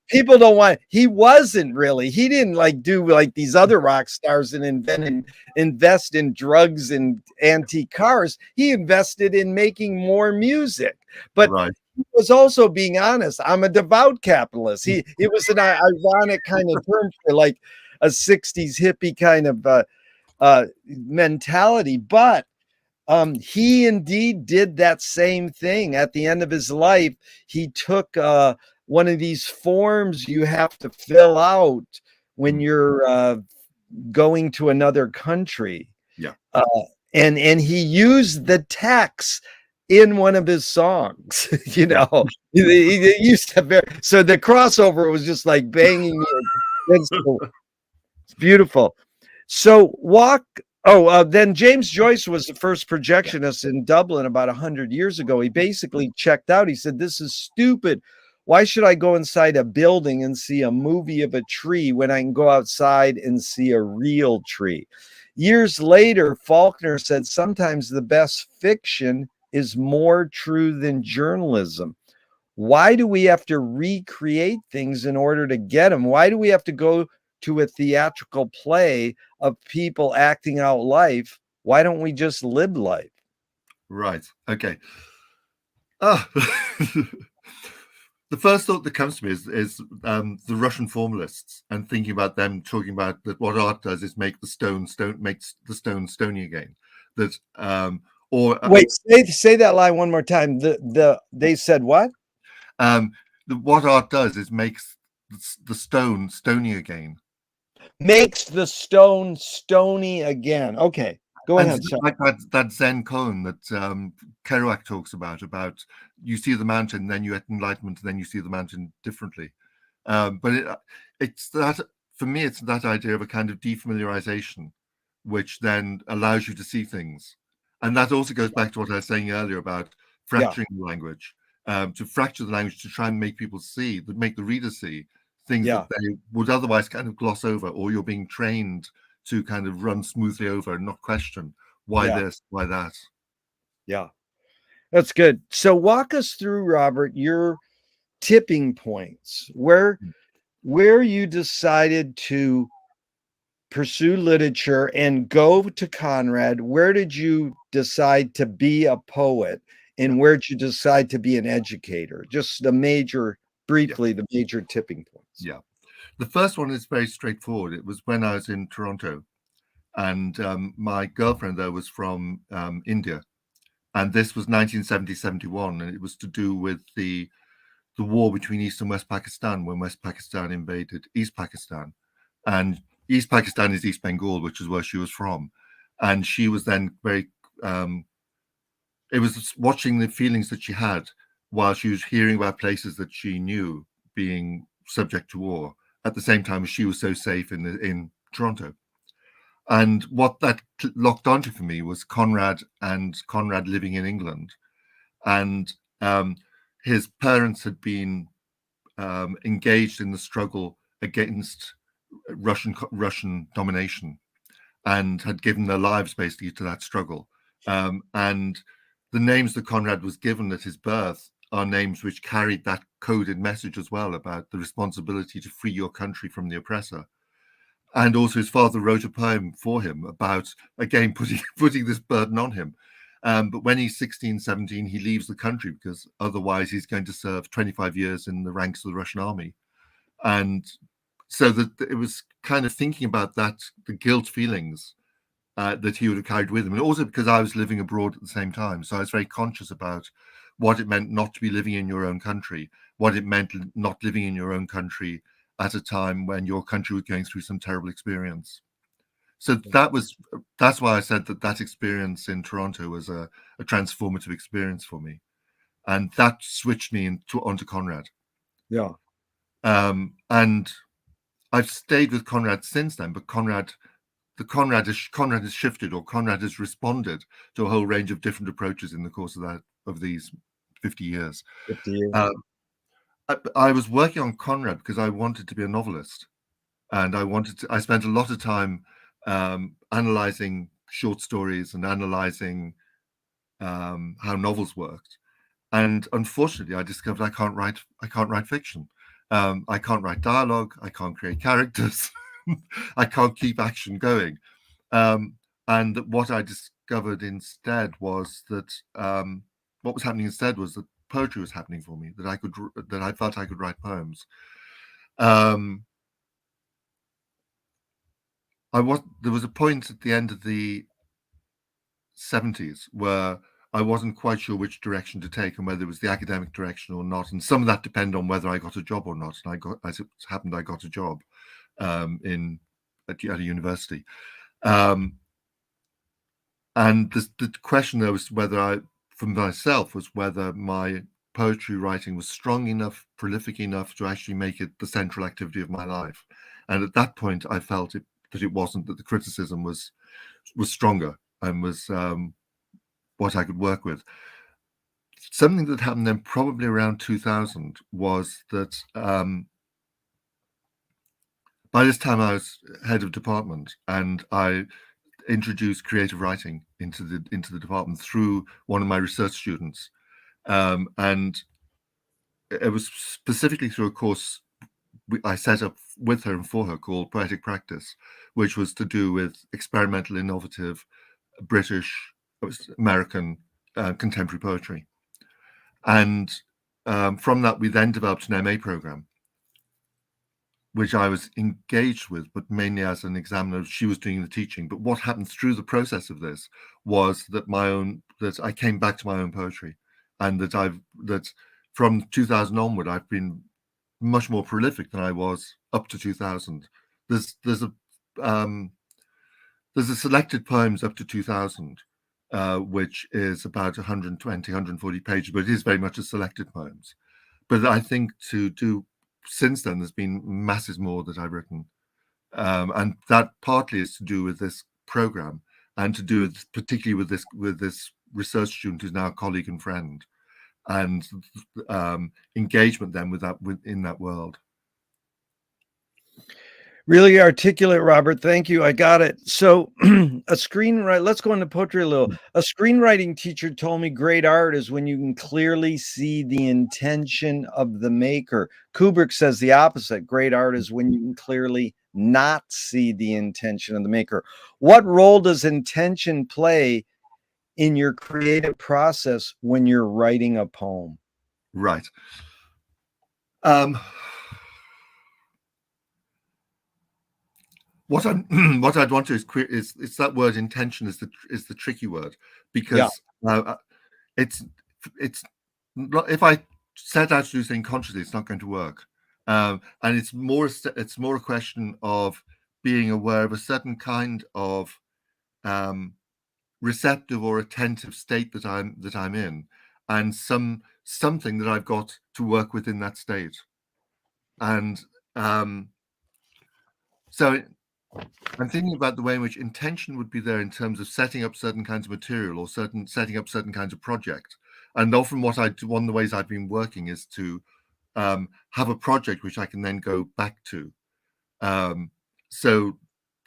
people don't want, he wasn't really, he didn't like do like these other rock stars and invest in drugs and antique cars. He invested in making more music. But right. He was also being honest. I'm a devout capitalist. It was an ironic kind of term for like a 60s hippie kind of mentality, but he indeed did that same thing. At the end of his life, he took one of these forms you have to fill out when you're going to another country. Yeah. And he used the text in one of his songs. You know, he used to so the crossover was just like banging. It's beautiful. So then James Joyce was the first projectionist in Dublin about 100 years ago. He basically checked out. He said, this is stupid. Why should I go inside a building and see a movie of a tree when I can go outside and see a real tree? Years later, Faulkner said, sometimes the best fiction is more true than journalism. Why do we have to recreate things in order to get them? Why do we have to go to a theatrical play of people acting out life? Why don't we just live life? Right. Okay. The first thought that comes to me is the Russian formalists, and thinking about them talking about that what art does is make the stone makes the stone stony again. That wait, say that line one more time. They said what? What art does is makes the stone stony again. Makes the stone stony again. Okay, go ahead. Like that Zen koan that Kerouac talks about you see the mountain, then you get enlightenment, and then you see the mountain differently. But it's that, for me, it's that idea of a kind of defamiliarization, which then allows you to see things. And that also goes back to what I was saying earlier about fracturing the language, to fracture the language, to try and make people see, make the reader see things that they would otherwise kind of gloss over, or you're being trained to kind of run smoothly over and not question why this, why that. Yeah, that's good. So walk us through, Robert, your tipping points, where you decided to pursue literature and go to Conrad. Where did you decide to be a poet, and where did you decide to be an educator? Just the major tipping points. Yeah. The first one is very straightforward. It was when I was in Toronto, and my girlfriend there was from India, and this was 1970-71, and it was to do with the war between East and West Pakistan, when West Pakistan invaded East Pakistan, and East Pakistan is East Bengal, which is where she was from, and she was then very it was watching the feelings that she had while she was hearing about places that she knew being subject to war, at the same time as she was so safe in Toronto. And what that locked onto for me was Conrad, and Conrad living in England. And his parents had been engaged in the struggle against Russian domination, and had given their lives basically to that struggle. And the names that Conrad was given at his birth are names which carried that coded message as well, about the responsibility to free your country from the oppressor. And also his father wrote a poem for him about, again, putting this burden on him. But when he's 16, 17, he leaves the country, because otherwise he's going to serve 25 years in the ranks of the Russian army. And so that it was kind of thinking about that, the guilt feelings that he would have carried with him. And also because I was living abroad at the same time. So I was very conscious about what it meant not to be living in your own country, what it meant not living in your own country at a time when your country was going through some terrible experience. So that's why I said that experience in Toronto was a transformative experience for me. And that switched me onto Conrad. Yeah. And I've stayed with Conrad since then, but Conrad has shifted, or Conrad has responded to a whole range of different approaches in the course of these 50 years. 50 years. I was working on Conrad because I wanted to be a novelist, and I spent a lot of time analyzing short stories and analyzing how novels worked. And unfortunately, I discovered I can't write fiction. I can't write dialogue. I can't create characters. I can't keep action going. And what I discovered instead was that what was happening instead was that poetry was happening for me. That I felt I could write poems. There was a point at the end of the 70s where I wasn't quite sure which direction to take, and whether it was the academic direction or not. And some of that depended on whether I got a job or not. And as it happened, I got a job at a university. And the question there was for myself, was whether my poetry writing was strong enough, prolific enough to actually make it the central activity of my life. And at that point, I felt that it wasn't, that the criticism was stronger and was what I could work with. Something that happened then, probably around 2000, was that by this time I was head of department, and I introduced creative writing into the department through one of my research students, and it was specifically through a course I set up with her and for her called Poetic Practice, which was to do with experimental, innovative, British, American contemporary poetry. And from that, we then developed an MA program, which I was engaged with, but mainly as an examiner. She was doing the teaching. But what happened through the process of this was that I came back to my own poetry, and that from 2000 onward, I've been much more prolific than I was up to 2000. There's a selected poems up to 2000, which is about 120, 140 pages, but it is very much a selected poems. But I think since then, there's been masses more that I've written. And that partly is to do with this program, and to do with particularly with this research student who's now a colleague and friend, and engagement then in that world. Really articulate, Robert. Thank you. I got it. So let's go into poetry a little. A screenwriting teacher told me great art is when you can clearly see the intention of the maker. Kubrick says the opposite. Great art is when you can clearly not see the intention of the maker. What role does intention play in your creative process when you're writing a poem? Right. What I'd want to is that word intention is the tricky word, because it's not, if I set out to do something consciously, it's not going to work, and it's more a question of being aware of a certain kind of receptive or attentive state that I'm in, and something that I've got to work with in that state, and so I'm thinking about the way in which intention would be there in terms of setting up certain kinds of material, or setting up certain kinds of project. And often one of the ways I've been working is to have a project which I can then go back to. So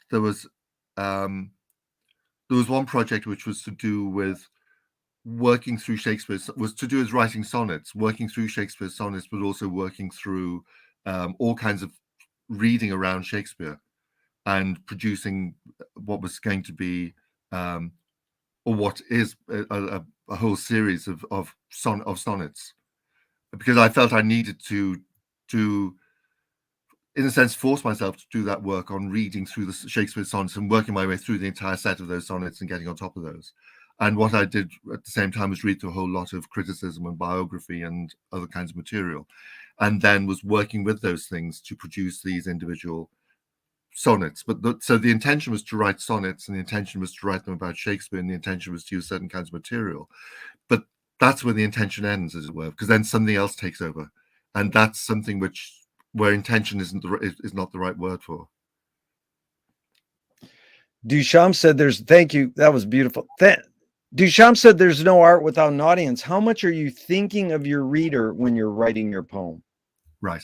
there was one project which was to do with working through writing sonnets, working through Shakespeare's sonnets, but also working through all kinds of reading around Shakespeare, and producing what was going to be, or what is a whole series of sonnets, because I felt I needed to, in a sense, force myself to do that work on reading through the Shakespeare sonnets and working my way through the entire set of those sonnets and getting on top of those. And what I did at the same time was read through a whole lot of criticism and biography and other kinds of material, and then was working with those things to produce these individual sonnets. So the intention was to write sonnets, and the intention was to write them about Shakespeare, and the intention was to use certain kinds of material. But that's where the intention ends, as it were, because then something else takes over, and that's something which where intention is not the right word for. Duchamp said thank you. That was beautiful. Duchamp said there's no art without an audience. How much are you thinking of your reader when you're writing your poem? Right.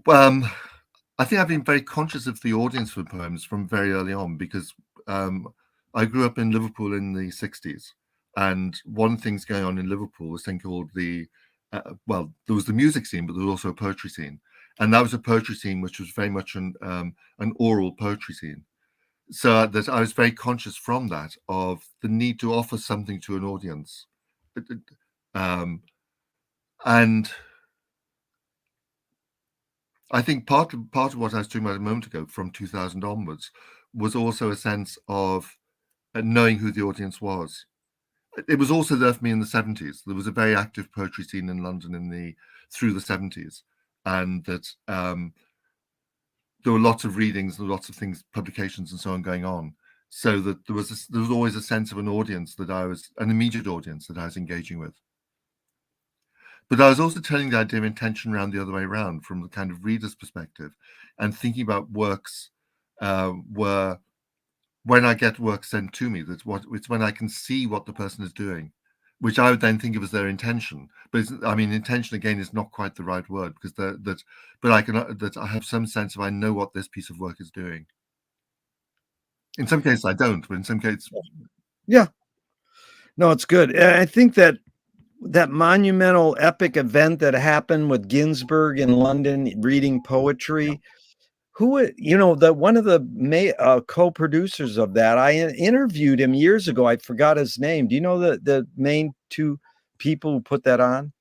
I think I've been very conscious of the audience for poems from very early on, because I grew up in Liverpool in the 60s. And one of the things going on in Liverpool was something called well, there was the music scene, but there was also a poetry scene. And that was a poetry scene which was very much an oral poetry scene. So that I was very conscious from that of the need to offer something to an audience. And I think part of what I was talking about a moment ago, from 2000 onwards, was also a sense of knowing who the audience was. It was also there for me in the 70s. There was a very active poetry scene in London through the 70s, and that there were lots of readings and lots of things, publications and so on going on. So that there was always a sense of an audience, an immediate audience that I was engaging with. But I was also turning the idea of intention around the other way around, from the kind of reader's perspective, and thinking about works where, when I get work sent to me, it's when I can see what the person is doing, which I would then think of as their intention. But intention again is not quite the right word, because I have some sense of, I know what this piece of work is doing. In some cases I don't, but in some cases, yeah. No, it's good. I think that monumental epic event that happened with Ginsberg in London reading poetry, one of the co-producers of that, I interviewed him years ago. I forgot his name. Do you know the main two people who put that on?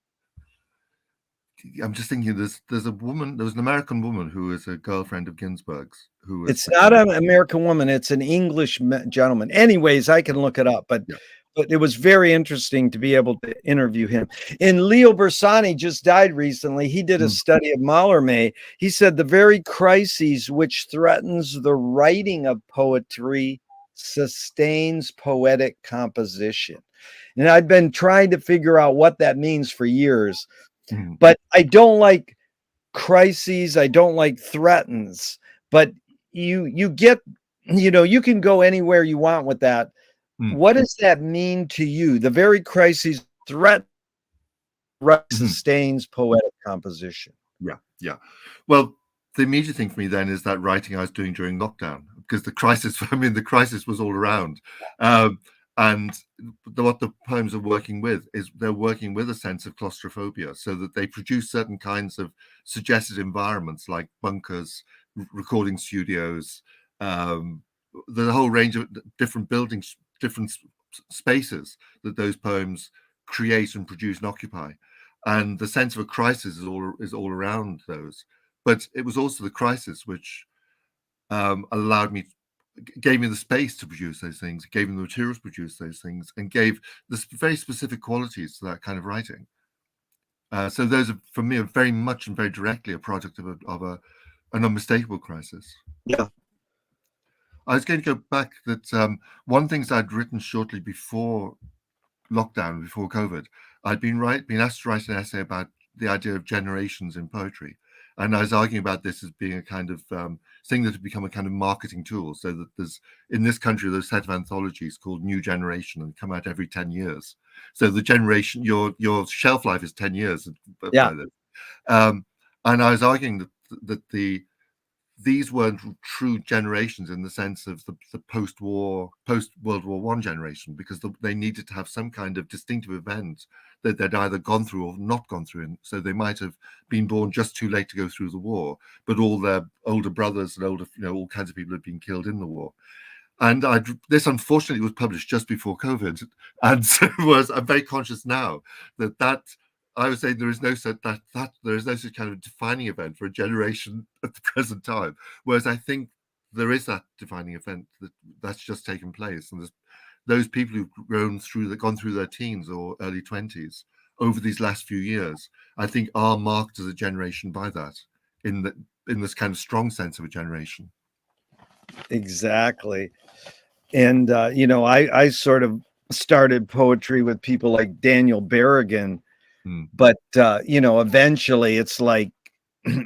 I'm just thinking, there was an American woman who is a girlfriend of Ginsberg's. It's not an American woman. It's an English gentleman. Anyways, I can look it up, but it was very interesting to be able to interview him. And Leo Bersani just died recently. He did a study of Mallarmé. He said the very crises which threatens the writing of poetry sustains poetic composition. And I've been trying to figure out what that means for years, but I don't like crises. I don't like threatens, but you get, you can go anywhere you want with that. What does that mean to you? The very crisis sustains poetic composition. Yeah. Well, the immediate thing for me then is that writing I was doing during lockdown, because the crisis was all around. And what the poems are working with is they're working with a sense of claustrophobia, so that they produce certain kinds of suggested environments, like bunkers, recording studios, the whole range of different buildings, different spaces that those poems create and produce and occupy. And the sense of a crisis is all around those. But it was also the crisis which gave me the space to produce those things, gave me the materials to produce those things, and gave this very specific qualities to that kind of writing. So those are, for me, are very much and very directly a product of an unmistakable crisis. Yeah. I was going to go back that one of the things I'd written shortly before lockdown, before COVID, I'd been asked to write an essay about the idea of generations in poetry. And I was arguing about this as being a kind of thing that had become a kind of marketing tool. So that in this country, there's a set of anthologies called New Generation and come out every 10 years. So the generation, your shelf life is 10 years. Yeah. And I was arguing that these weren't true generations in the sense of the post-World War I generation, because they needed to have some kind of distinctive event that they'd either gone through or not gone through. And so they might have been born just too late to go through the war, but all their older brothers and all kinds of people had been killed in the war. And this unfortunately was published just before COVID. And so I'm very conscious now that I would say there is no such kind of defining event for a generation at the present time. Whereas I think there is that defining event that's just taken place, and there's those people who've gone through their teens or early 20s over these last few years, I think are marked as a generation by that, in this kind of strong sense of a generation. Exactly. And I sort of started poetry with people like Daniel Berrigan. But eventually it's like,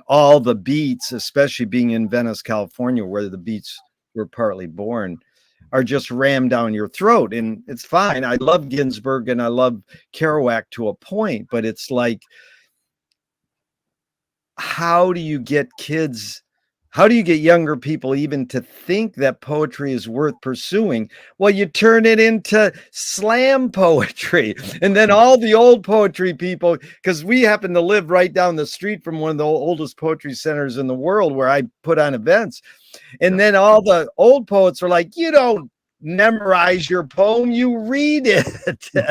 all the beats, especially being in Venice, California, where the beats were partly born, are just rammed down your throat. And it's fine. I love Ginsberg and I love Kerouac to a point, but it's like, how do you get kids, how do you get younger people even to think that poetry is worth pursuing? Well, you turn it into slam poetry. And then all the old poetry people, because we happen to live right down the street from one of the oldest poetry centers in the world where I put on events. And then all the old poets are like, you don't memorize your poem, you read it. So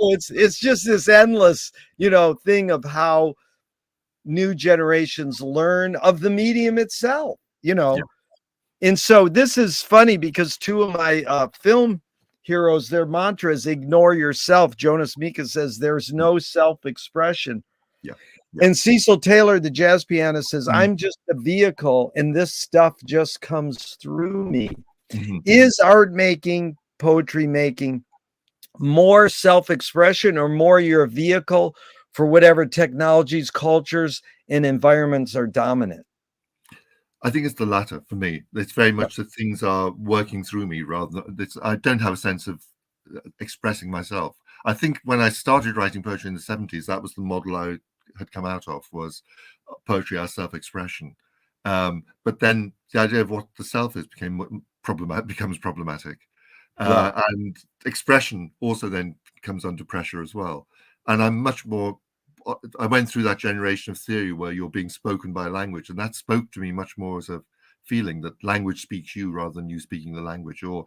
it's just this endless, thing of how new generations learn of the medium itself. And so this is funny because two of my film heroes, their mantra is ignore yourself. Jonas Mika says there's no self-expression. And Cecil Taylor, the jazz pianist, says, I'm just a vehicle and this stuff just comes through me. Is art making, poetry making more self-expression, or more you're a vehicle for whatever technologies, cultures, and environments are dominant? I think it's the latter for me. It's very much that things are working through me rather than I don't have a sense of expressing myself. I think when I started writing poetry in the 70s, that was the model I had come out of, was poetry as self-expression. But then the idea of what the self is becomes problematic. And expression also then comes under pressure as well. And I went through that generation of theory where you're being spoken by language, and that spoke to me much more as a feeling that language speaks you rather than you speaking the language. Or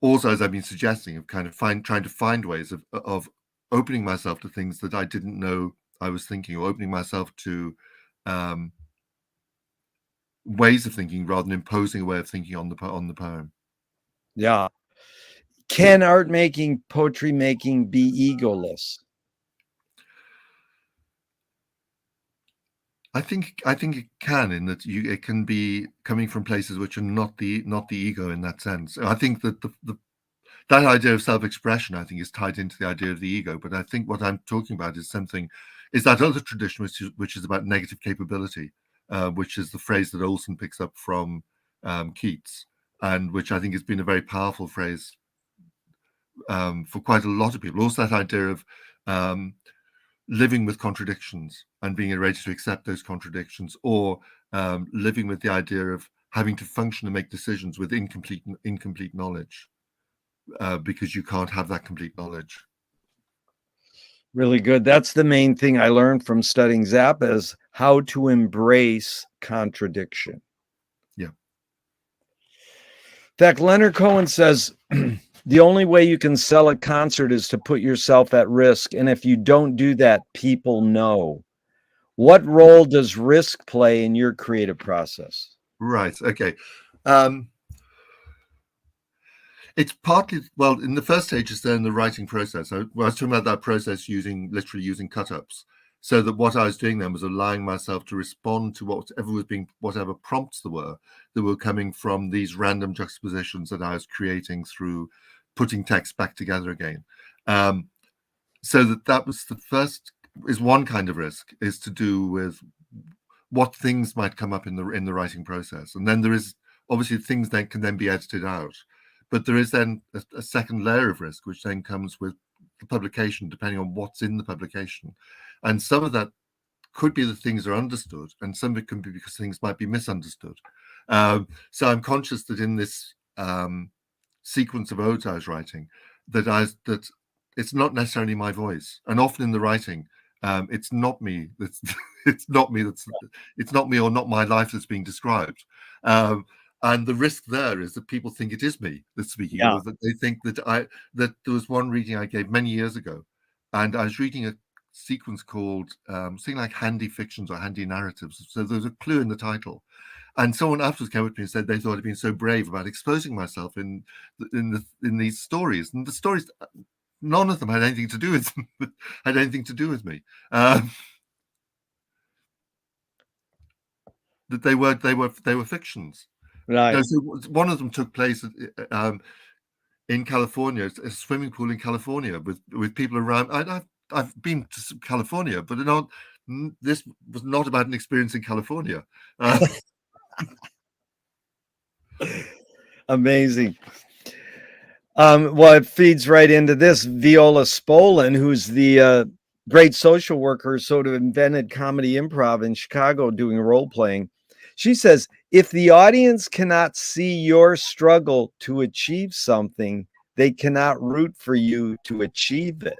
also, as I've been suggesting, of kind of trying to find ways of opening myself to things that I didn't know I was thinking, or opening myself to ways of thinking rather than imposing a way of thinking on the poem. Yeah. Can art making, poetry making be egoless? I think it can, in that it can be coming from places which are not the ego in that sense. I think that that idea of self-expression, I think, is tied into the idea of the ego. But I think what I'm talking about is that other tradition which is about negative capability, which is the phrase that Olson picks up from Keats, and which I think has been a very powerful phrase for quite a lot of people. Also, that idea of living with contradictions and being ready to accept those contradictions, or living with the idea of having to function and make decisions with incomplete knowledge, because you can't have that complete knowledge. Really good. That's the main thing I learned from studying Zappa, is how to embrace contradiction. Yeah. In fact, Leonard Cohen says, the only way you can sell a concert is to put yourself at risk. And if you don't do that, people know. What role does risk play in your creative process? Right. Okay. It's partly, well, in the first stage is then the writing process. I was talking about that process literally using cut-ups. So that what I was doing then was allowing myself to respond to whatever prompts that were coming from these random juxtapositions that I was creating through putting text back together again. So that was the first, is one kind of risk, is to do with what things might come up in the writing process. And then there is obviously things that can then be edited out. But there is then a second layer of risk, which then comes with the publication, depending on what's in the publication. And some of that could be that things are understood, and some of it can be because things might be misunderstood. So I'm conscious that in this sequence of odes I was writing, that it's not necessarily my voice, and often in the writing, it's not me. It's not me or not my life that's being described. And the risk there is that people think it is me that's speaking, or that they think that there was one reading I gave many years ago, and I was reading a sequence called something like Handy Fictions or Handy Narratives. So there's a clue in the title. And someone afterwards came up to me and said they thought I'd been so brave about exposing myself in these stories. And the stories, none of them had anything to do with me. That they were fictions. Right. So one of them took place in California, a swimming pool in California with people around. I've been to California, but this was not about an experience in California. Amazing. Well, it feeds right into this. Viola Spolin, who's the great social worker, sort of invented comedy improv in Chicago doing role playing. She says, if the audience cannot see your struggle to achieve something, they cannot root for you to achieve it.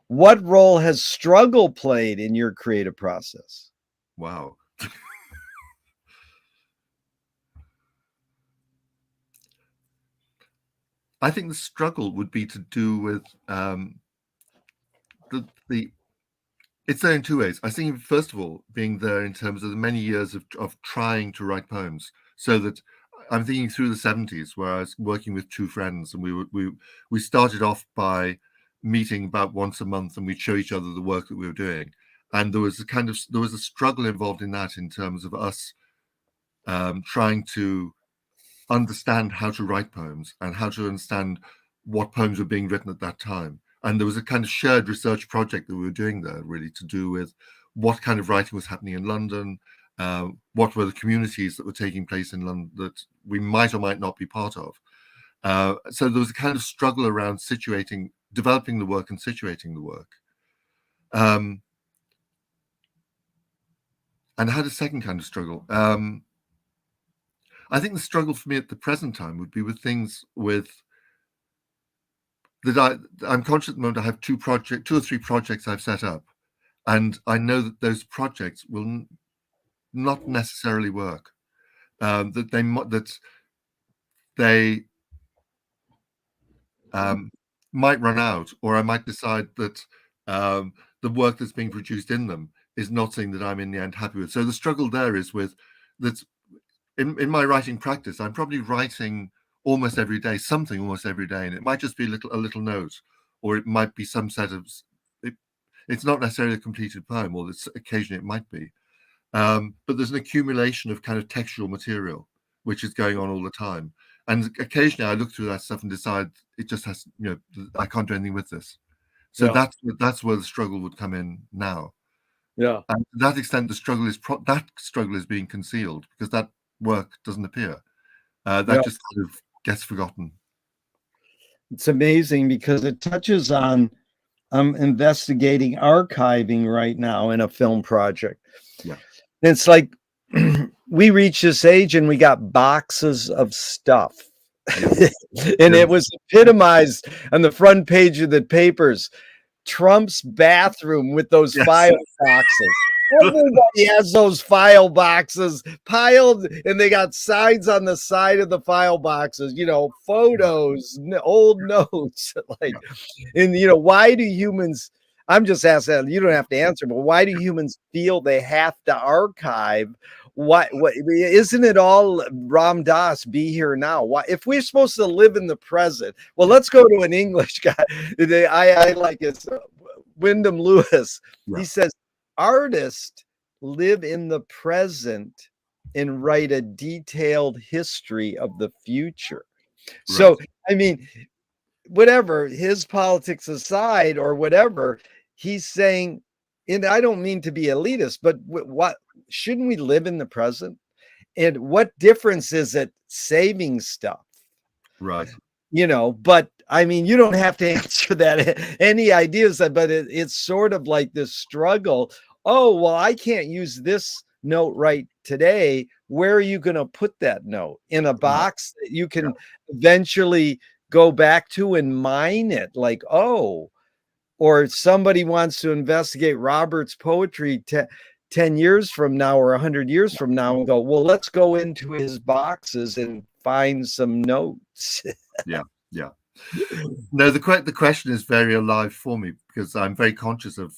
What role has struggle played in your creative process? Wow. I think the struggle would be to do with it's there in two ways. I think, first of all, being there in terms of the many years of trying to write poems, so that I'm thinking through the 70s, where I was working with two friends, and we started off by meeting about once a month, and we'd show each other the work that we were doing, and there was a struggle involved in that, in terms of us trying to understand how to write poems and how to understand what poems were being written at that time. And there was a kind of shared research project that we were doing there, really, to do with what kind of writing was happening in London, what were the communities that were taking place in London that we might or might not be part of. So there was a kind of struggle around developing the work and situating the work. And I had a second kind of struggle. I think the struggle for me at the present time would be with things that I'm conscious at the moment. I have two or three projects I've set up, and I know that those projects will not necessarily work. That they might run out, or I might decide that the work that's being produced in them is not something that I'm in the end happy with. So the struggle there is with that. In my writing practice, I'm probably writing almost every day, and it might just be a little note, or it might be some set of. It's not necessarily a completed poem, or occasionally it might be, but there's an accumulation of kind of textual material which is going on all the time, and occasionally I look through that stuff and decide it just has, I can't do anything with this. So Yeah. that's where the struggle would come in now. Yeah. And to that extent, the struggle is being concealed, because that work doesn't appear. That just kind of gets forgotten. It's amazing because it touches on, I'm investigating archiving right now in a film project. Yeah. It's like we reach this age and we got boxes of stuff. Yeah. And it was epitomized on the front page of the papers. Trump's bathroom with those file boxes. Everybody has those file boxes piled, and they got signs on the side of the file boxes, photos, old notes, and why do humans, I'm just asking, you don't have to answer, but why do humans feel they have to archive? What isn't it all Ram Dass, be here now? Why, if we're supposed to live in the present? Well, let's go to an English guy. I like his Wyndham Lewis. He says artists live in the present and write a detailed history of the future. So I mean, whatever, his politics aside or whatever, he's saying, and I don't mean to be elitist, but what shouldn't we live in the present? And what difference is it saving stuff? Right. But I mean, you don't have to answer that. Any ideas, but it's sort of like this struggle. Oh, well, I can't use this note right today. Where are you going to put that note? In a box that you can eventually go back to and mine it, like, oh, or somebody wants to investigate Robert's poetry 10 years from now or 100 years from now and go, well, let's go into his boxes and find some notes. Yeah. No, the question is very alive for me, because I'm very conscious of,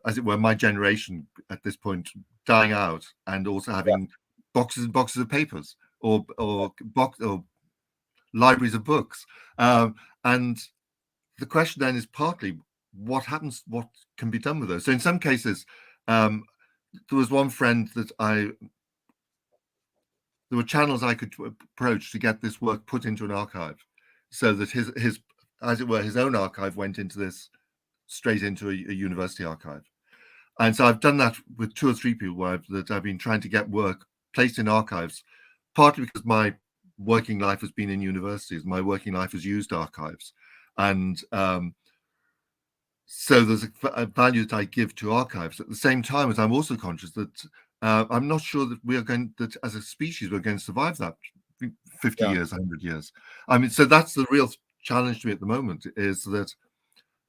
as it were, my generation at this point dying out, and also having boxes and boxes of papers, or libraries of books, and the question then is partly what happens, what can be done with those. So in some cases, there was one friend that there were channels I could approach to get this work put into an archive, so that his as it were, his own archive went into this straight into a university archive. And so I've done that with 2 or 3 people where I've been trying to get work placed in archives, partly because my working life has been in universities. My working life has used archives. And so there's a value that I give to archives. At the same time as I'm also conscious that I'm not sure that we are going, that as a species, we're going to survive that 50 years, 100 years. I mean, so that's the real challenge to me at the moment, is that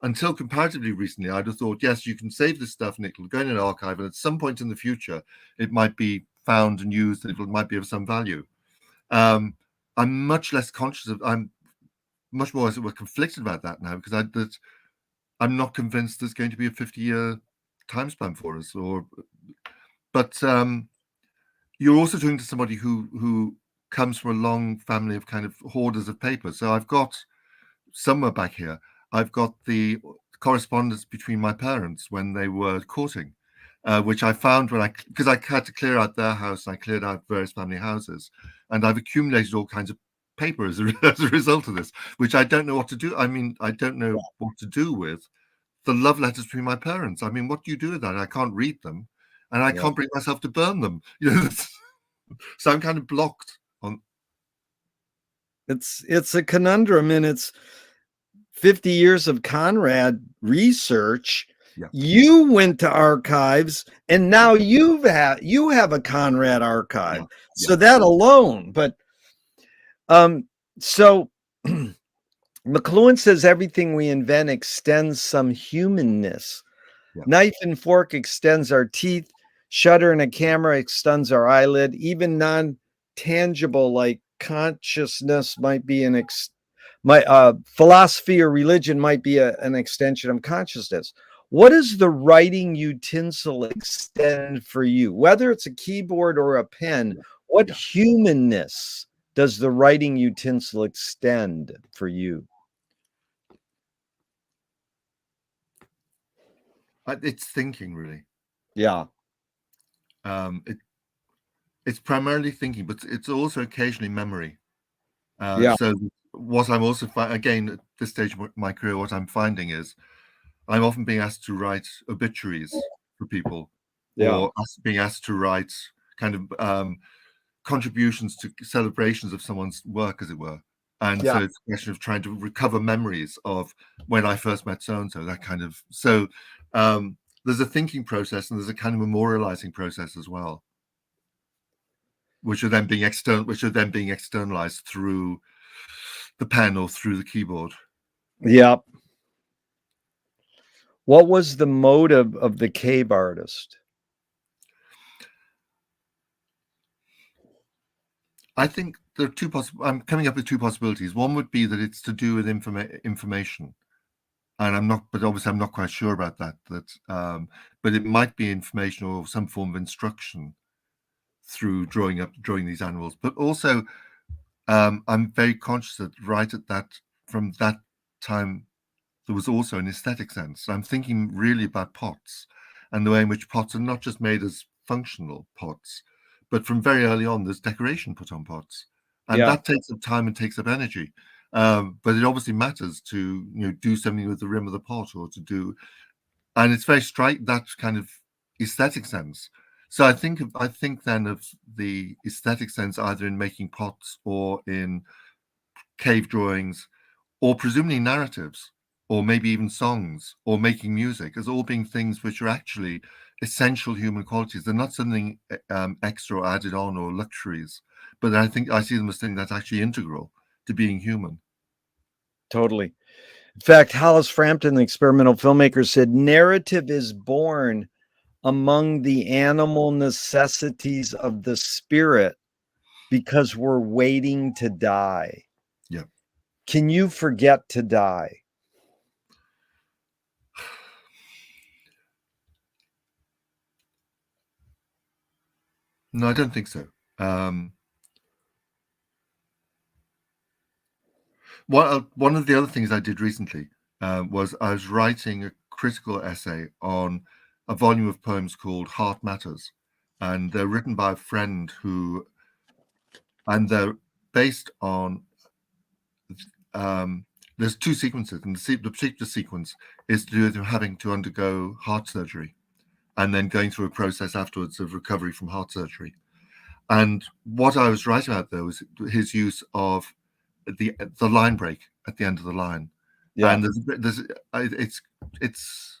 until comparatively recently, I'd have thought, yes, you can save this stuff and it'll go in an archive, and at some point in the future, it might be found and used, and it might be of some value. I'm much less conscious of, I'm much more, as it were, conflicted about that now, because I'm not convinced there's going to be a 50-year time span for us. But you're also talking to somebody who comes from a long family of kind of hoarders of paper. So I've got somewhere back here, I've got the correspondence between my parents when they were courting, which I found because I had to clear out their house, and I cleared out various family houses, and I've accumulated all kinds of paper as a result of this, which I don't know what to do. I mean, I don't know what to do with the love letters between my parents. I mean, what do you do with that? I can't read them, and I can't bring myself to burn them. So I'm kind of blocked on. It's a conundrum, and it's 50 years of Conrad research. Yeah. You went to archives, and now you have a Conrad archive. Yeah. So that alone, but so McLuhan says everything we invent extends some humanness. Yeah. Knife and fork extends our teeth. Shutter and a camera extends our eyelid. Even non-tangible like consciousness might be philosophy or religion might be an extension of consciousness. What does the writing utensil extend for you? Whether it's a keyboard or a pen, what humanness does the writing utensil extend for you? It's thinking, really. Yeah. It's primarily thinking, but it's also occasionally memory. Yeah. So what I'm also again at this stage of my career, what I'm finding is I'm often being asked to write obituaries for people, or being asked to write kind of contributions to celebrations of someone's work, as it were. And so it's a question of trying to recover memories of when I first met so-and-so, that kind of. So there's a thinking process, and there's a kind of memorializing process as well, which are then being externalized through the pen or through the keyboard. Yep. What was the motive of the cave artist? I think there are two I'm coming up with two possibilities. One would be that it's to do with information, and but obviously I'm not quite sure about that. But it might be information or some form of instruction through drawing these animals. But also, I'm very conscious that from that time, there was also an aesthetic sense. I'm thinking really about pots and the way in which pots are not just made as functional pots, but from very early on, there's decoration put on pots, and that takes up time and takes up energy. But it obviously matters to do something with the rim of the pot, or to do, and it's very that kind of aesthetic sense. So I think then of the aesthetic sense either in making pots or in cave drawings, or presumably narratives, or maybe even songs, or making music, as all being things which are actually essential human qualities. They're not something extra or added on or luxuries, but I think I see them as something that's actually integral to being human. Totally. In fact, Hollis Frampton, the experimental filmmaker, said narrative is born among the animal necessities of the spirit because we're waiting to die. Yeah. Can you forget to die? No, I don't think so. One of the other things I did recently was I was writing a critical essay on a volume of poems called Heart Matters, and they're written by a friend and they're based on there's two sequences, and the particular sequence is to do with him having to undergo heart surgery, and then going through a process afterwards of recovery from heart surgery. And what I was writing about there was his use of the line break at the end of the line. Yeah. And it's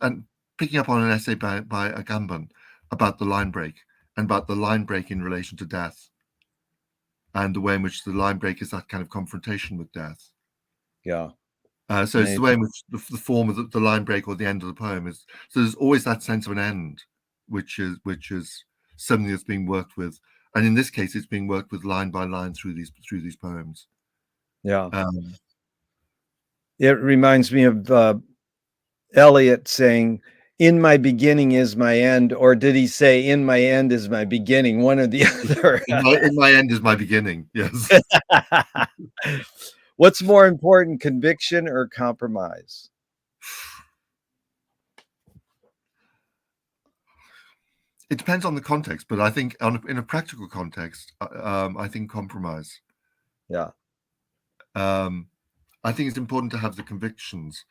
and picking up on an essay by Agamben about the line break, and about the line break in relation to death, and the way in which the line break is that kind of confrontation with death. Yeah. So it's the way in which the form of the line break or the end of the poem is. So there's always that sense of an end, which is something that's being worked with, and in this case, it's being worked with line by line through these poems. Yeah. It reminds me of Eliot saying, "In my beginning is my end," or did he say, "In my end is my beginning"? One or the other. In my end is my beginning. Yes. What's more important, conviction or compromise? It depends on the context, but I think in a practical context, I think compromise. Yeah. I think it's important to have the convictions,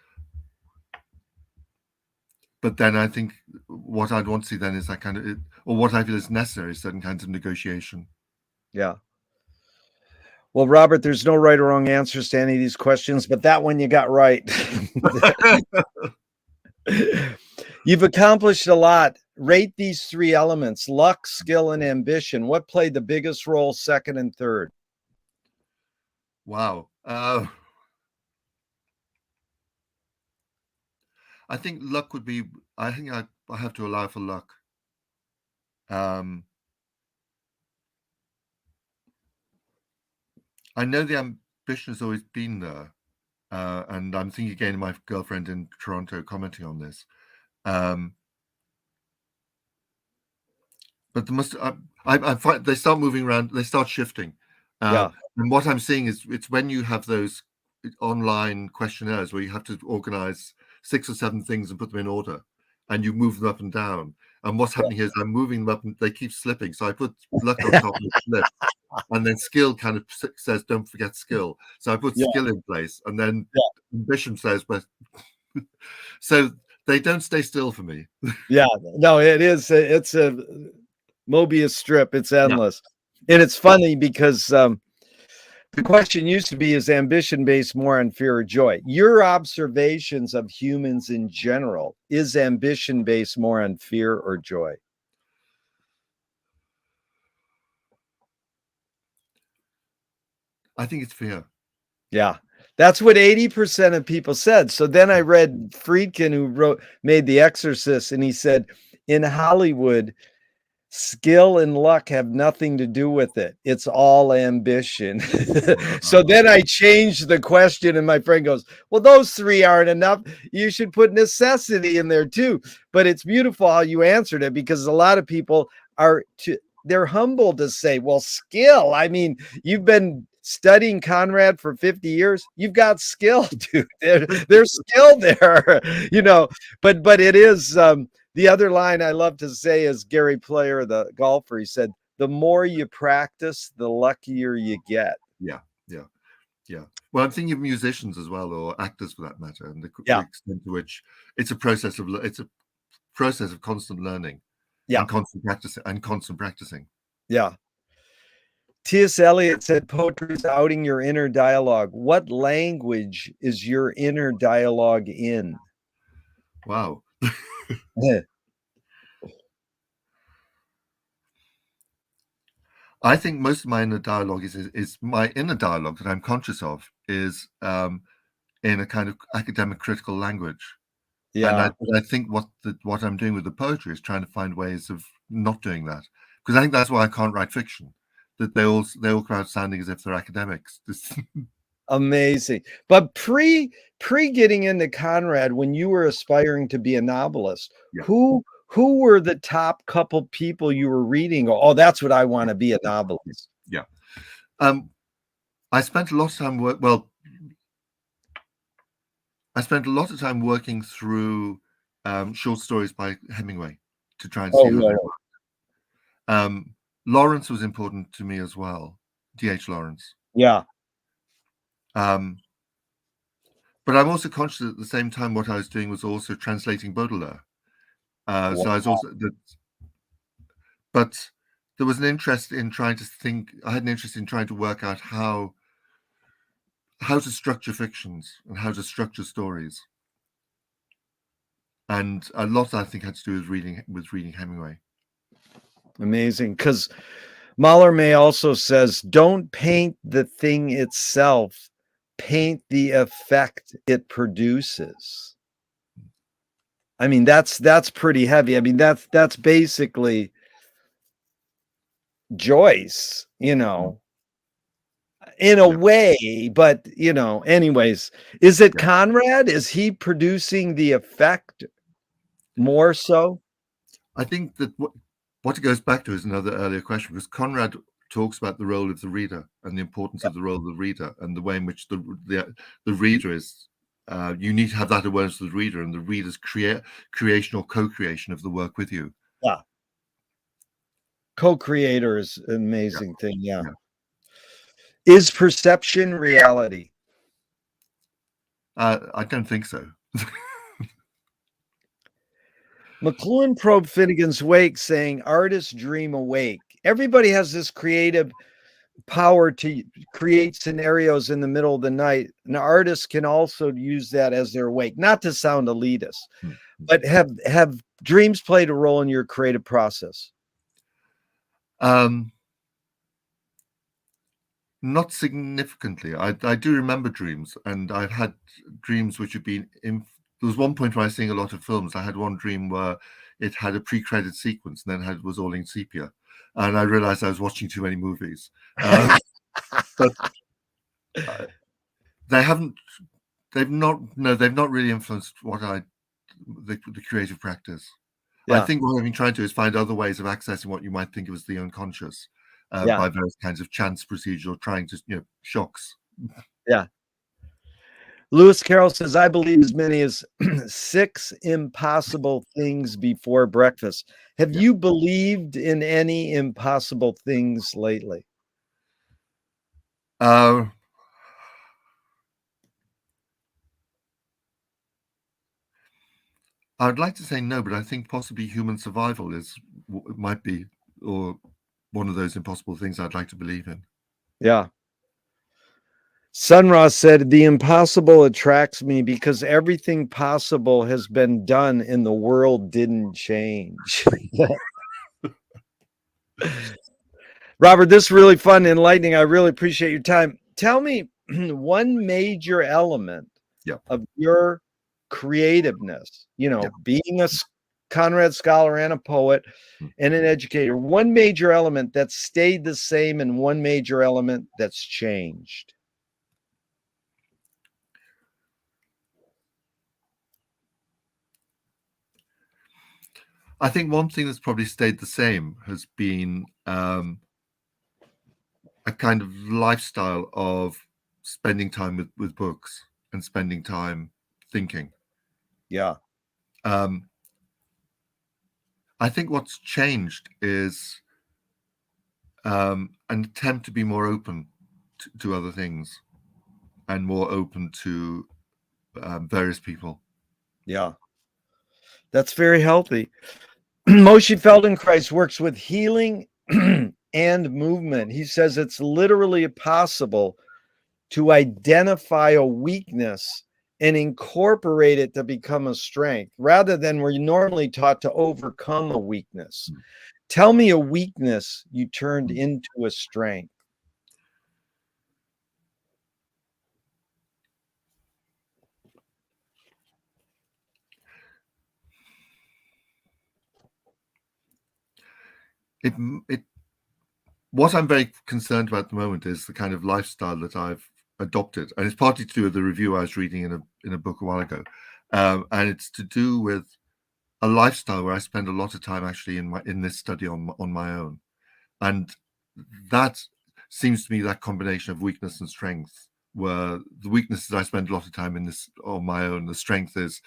but then I think what I'd want to see then is that kind of, or what I feel is necessary, is certain kinds of negotiation. Yeah. Well, Robert, there's no right or wrong answers to any of these questions, but that one you got right. You've accomplished a lot. Rate these three elements: luck, skill, and ambition. What played the biggest role, second and third? Wow. I think luck would be, I think I have to allow for luck. I know the ambition has always been there. And I'm thinking again of my girlfriend in Toronto commenting on this. But I find they start moving around, they start shifting. Yeah. And what I'm seeing is it's when you have those online questionnaires where you have to organize 6 or 7 things and put them in order, and you move them up and down. And what's happening here is I'm moving them up and they keep slipping. So I put luck on top of the slip. And then skill kind of says, don't forget skill. So I put skill in place. And then ambition says, but so they don't stay still for me. Yeah, no, it is. It's a Mobius strip. It's endless. And it's funny because the question used to be, is ambition based more on fear or joy? Your observations of humans in general, is ambition based more on fear or joy? I think it's fear. Yeah, that's what 80% of people said. So then I read Friedkin, who made The Exorcist, and he said, in Hollywood, skill and luck have nothing to do with it. It's all ambition. So then I changed the question, and my friend goes, well, those three aren't enough. You should put necessity in there too. But it's beautiful how you answered it, because a lot of people they're humble to say, well, skill. I mean, you've been studying Conrad for 50 years. You've got skill, dude. There's skill there, but it is, the other line I love to say is Gary Player, the golfer. He said, the more you practice, the luckier you get. Yeah. Well, I'm thinking of musicians as well, or actors for that matter, and the extent to which it's a process of constant learning, and constant practicing. Yeah. T.S. Eliot said, poetry is outing your inner dialogue. What language is your inner dialogue in? Wow. I think most of my inner dialogue is my inner dialogue that I'm conscious of is in a kind of academic critical language. Yeah. And I think what I'm doing with the poetry is trying to find ways of not doing that, because I think that's why I can't write fiction. That they all come out sounding as if they're academics. Amazing. But pre getting into Conrad, when you were aspiring to be a novelist, who were the top couple people you were reading? Oh, that's what I want to be, a novelist. Yeah. I spent a lot of time I spent a lot of time working through short stories by Hemingway to try and see who they were. Lawrence was important to me as well, D.H. Lawrence. Yeah. but I'm also conscious at the same time what I was doing was also translating Baudelaire. So I was also but there was an interest in trying to think. I had an interest in trying to work out how to structure fictions and how to structure stories. And a lot, I think, had to do with reading Hemingway. Amazing. Because Mallarmé also says, don't paint the thing itself, paint the effect it produces. I mean, that's pretty heavy. I mean, that's basically Joyce, you know, in a way, but you know, anyways, is it Conrad? Is he producing the effect more so? I think that what it goes back to is another earlier question, because Conrad talks about the role of the reader and the importance of the role of the reader and the way in which the reader is. You need to have that awareness of the reader and the reader's creation or co-creation of the work with you. Yeah. Co-creator is an amazing thing. Yeah. Is perception reality? I don't think so. McLuhan probed Finnegan's Wake, saying, artists dream awake. Everybody has this creative power to create scenarios in the middle of the night. An artist can also use that as their wake, not to sound elitist, but have dreams played a role in your creative process? Not significantly. I do remember dreams, and I've had dreams which have been there was one point where I was seeing a lot of films. I had one dream where it had a pre-credit sequence and then it was all in sepia, and I realized I was watching too many movies. But they've not really influenced the creative practice. I think what I've been trying to do is find other ways of accessing what you might think of as the unconscious by various kinds of chance procedure or trying to, shocks. Yeah. Lewis Carroll says, I believe as many as 6 impossible things before breakfast. Have you believed in any impossible things lately? I'd like to say no, but I think possibly human survival might be, or one of those impossible things I'd like to believe in. Yeah. Sunross said, the impossible attracts me because everything possible has been done and the world didn't change. Robert, this is really fun, enlightening. I really appreciate your time. Tell me one major element of your creativeness, being a Conrad scholar and a poet and an educator, one major element that stayed the same and one major element that's changed. I think one thing that's probably stayed the same has been a kind of lifestyle of spending time with books and spending time thinking. Yeah. I think what's changed is an attempt to be more open to other things and more open to various people. Yeah. That's very healthy. Moshe Feldenkrais works with healing and movement. He says it's literally possible to identify a weakness and incorporate it to become a strength, rather than we're normally taught to overcome a weakness. Tell me a weakness you turned into a strength. What I'm very concerned about at the moment is the kind of lifestyle that I've adopted, and it's partly to do with the review I was reading in a book a while ago, and it's to do with a lifestyle where I spend a lot of time actually in this study on my own, and that seems to me that combination of weakness and strength, where the weakness is I spend a lot of time in this on my own, the strength is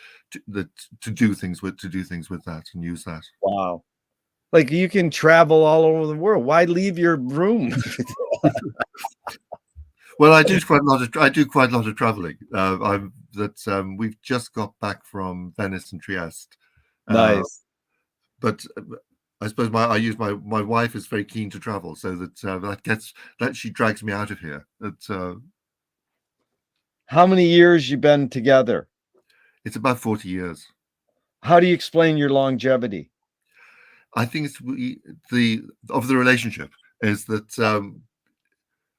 to do things with that and use that. Wow. Like you can travel all over the world. Why leave your room? Well, I do quite a lot of traveling. that we've just got back from Venice and Trieste. Nice. But I suppose I use my wife is very keen to travel, so that she drags me out of here. How many years you been together? It's about 40 years. How do you explain your longevity? I think it's the relationship is that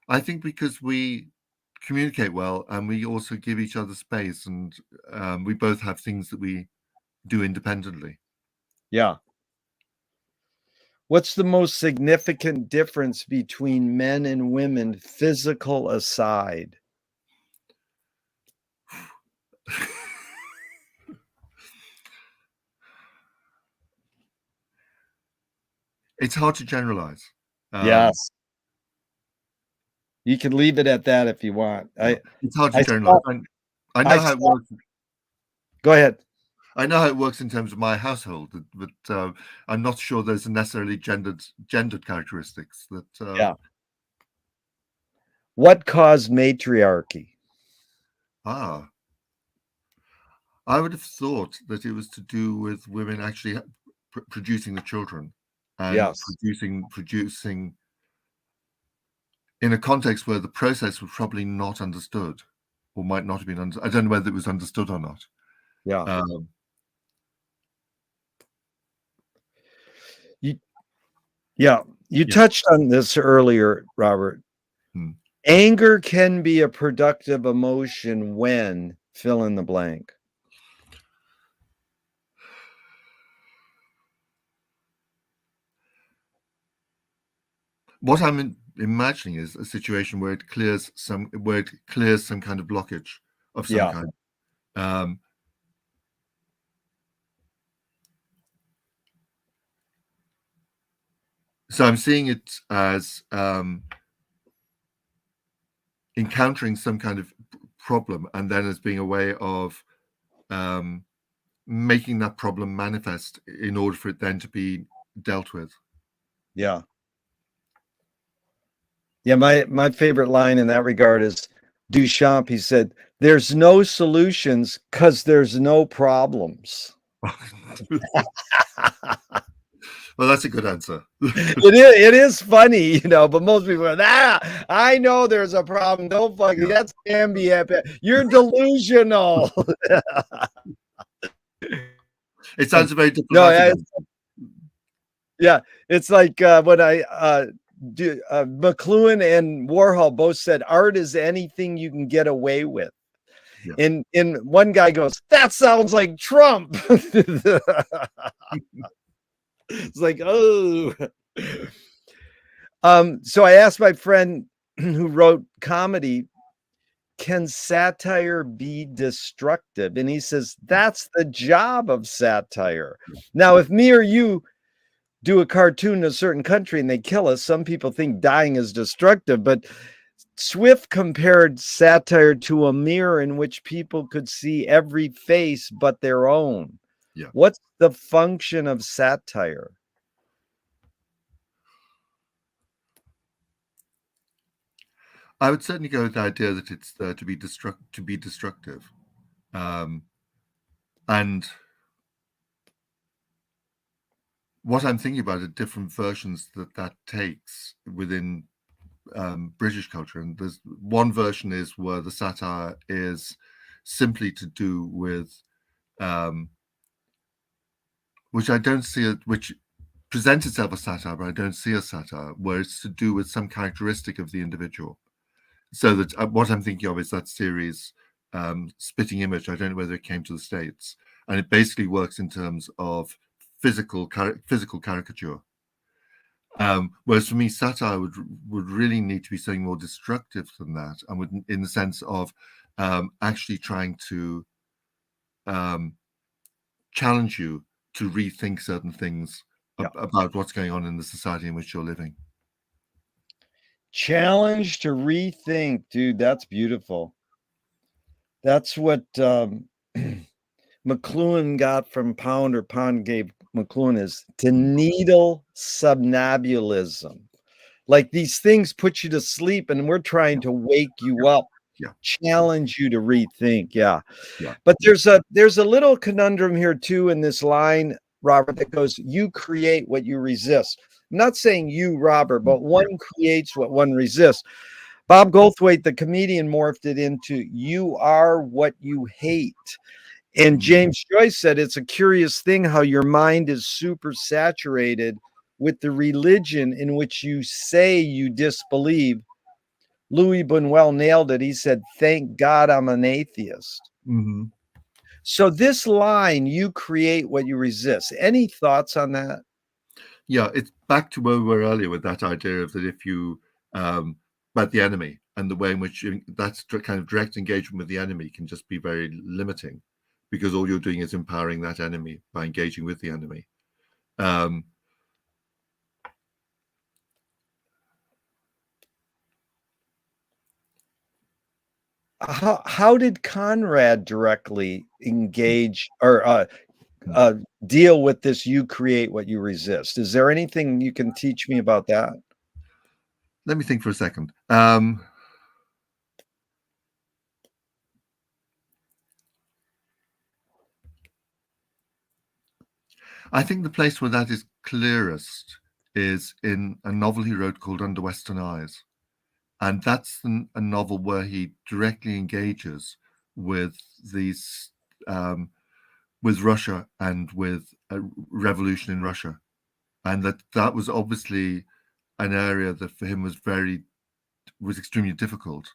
I think because we communicate well and we also give each other space, and we both have things that we do independently. Yeah. What's the most significant difference between men and women, physical aside? It's hard to generalize. Yes. You can leave it at that if you want. It's hard to generalize. I know how it works. Go ahead. I know how it works in terms of my household, but I'm not sure there's necessarily gendered characteristics that. Yeah. What caused matriarchy? I would have thought that it was to do with women actually producing the children and Yes. producing in a context where the process was probably not understood or might not have been understood. I don't know whether it was understood or not. Yeah. You touched on this earlier, Robert. Anger can be a productive emotion when fill in the blank. What I'm imagining is a situation where it clears some kind of blockage of some kind. So I'm seeing it as encountering some kind of problem, and then as being a way of making that problem manifest in order for it then to be dealt with. Yeah. Yeah, my favorite line in that regard is Duchamp. He said, "There's no solutions because there's no problems." Well, that's a good answer. It is funny, but most people are, I know there's a problem. Don't fucking, that's ambient. You're delusional. It sounds very diplomatic. Yeah, it's like when McLuhan and Warhol both said art is anything you can get away with. Yeah. And one guy goes, that sounds like Trump. It's like, oh. So I asked my friend who wrote comedy, can satire be destructive? And he says, that's the job of satire. Now, if me or you do a cartoon in a certain country and they kill us, some people think dying is destructive, but Swift compared satire to a mirror in which people could see every face but their own. Yeah. What's the function of satire? I would certainly go with the idea that it's there to be destructive. And what I'm thinking about are different versions that takes within British culture. And there's one version is where the satire is simply to do with, which I don't see, which presents itself as satire, but I don't see as satire, where it's to do with some characteristic of the individual. So that what I'm thinking of is that series, Spitting Image. I don't know whether it came to the States, and it basically works in terms of physical caricature. Whereas for me, satire would really need to be something more destructive than that, and would, in the sense of actually trying to challenge you to rethink certain things about what's going on in the society in which you're living. Challenge to rethink, dude. That's beautiful. That's what McLuhan got from Pound, or Pound gave McLuhan, is to needle somnambulism. Like these things put you to sleep and we're trying to wake you up. Yeah. challenge you to rethink. Yeah. Yeah. But there's a little conundrum here too in this line, Robert, that goes, you create what you resist. I'm not saying you, Robert, but one creates what one resists. Bob Goldthwait, the comedian, morphed it into you are what you hate. And James Joyce said it's a curious thing how your mind is super saturated with the religion in which you say you disbelieve. Louis Buñuel nailed it. He said, "Thank God I'm an atheist." Mm-hmm. So this line, you create what you resist. Any thoughts on that? Yeah, it's back to where we were earlier with that idea of that if you about the enemy and the way in which that's kind of direct engagement with the enemy can just be very limiting, because all you're doing is empowering that enemy by engaging with the enemy. How did Conrad directly engage or deal with this? You create what you resist. Is there anything you can teach me about that? Let me think for a second. I think the place where that is clearest is in a novel he wrote called Under Western Eyes. And that's a novel where he directly engages with these, with Russia and with a revolution in Russia. And that was obviously an area that for him was extremely difficult.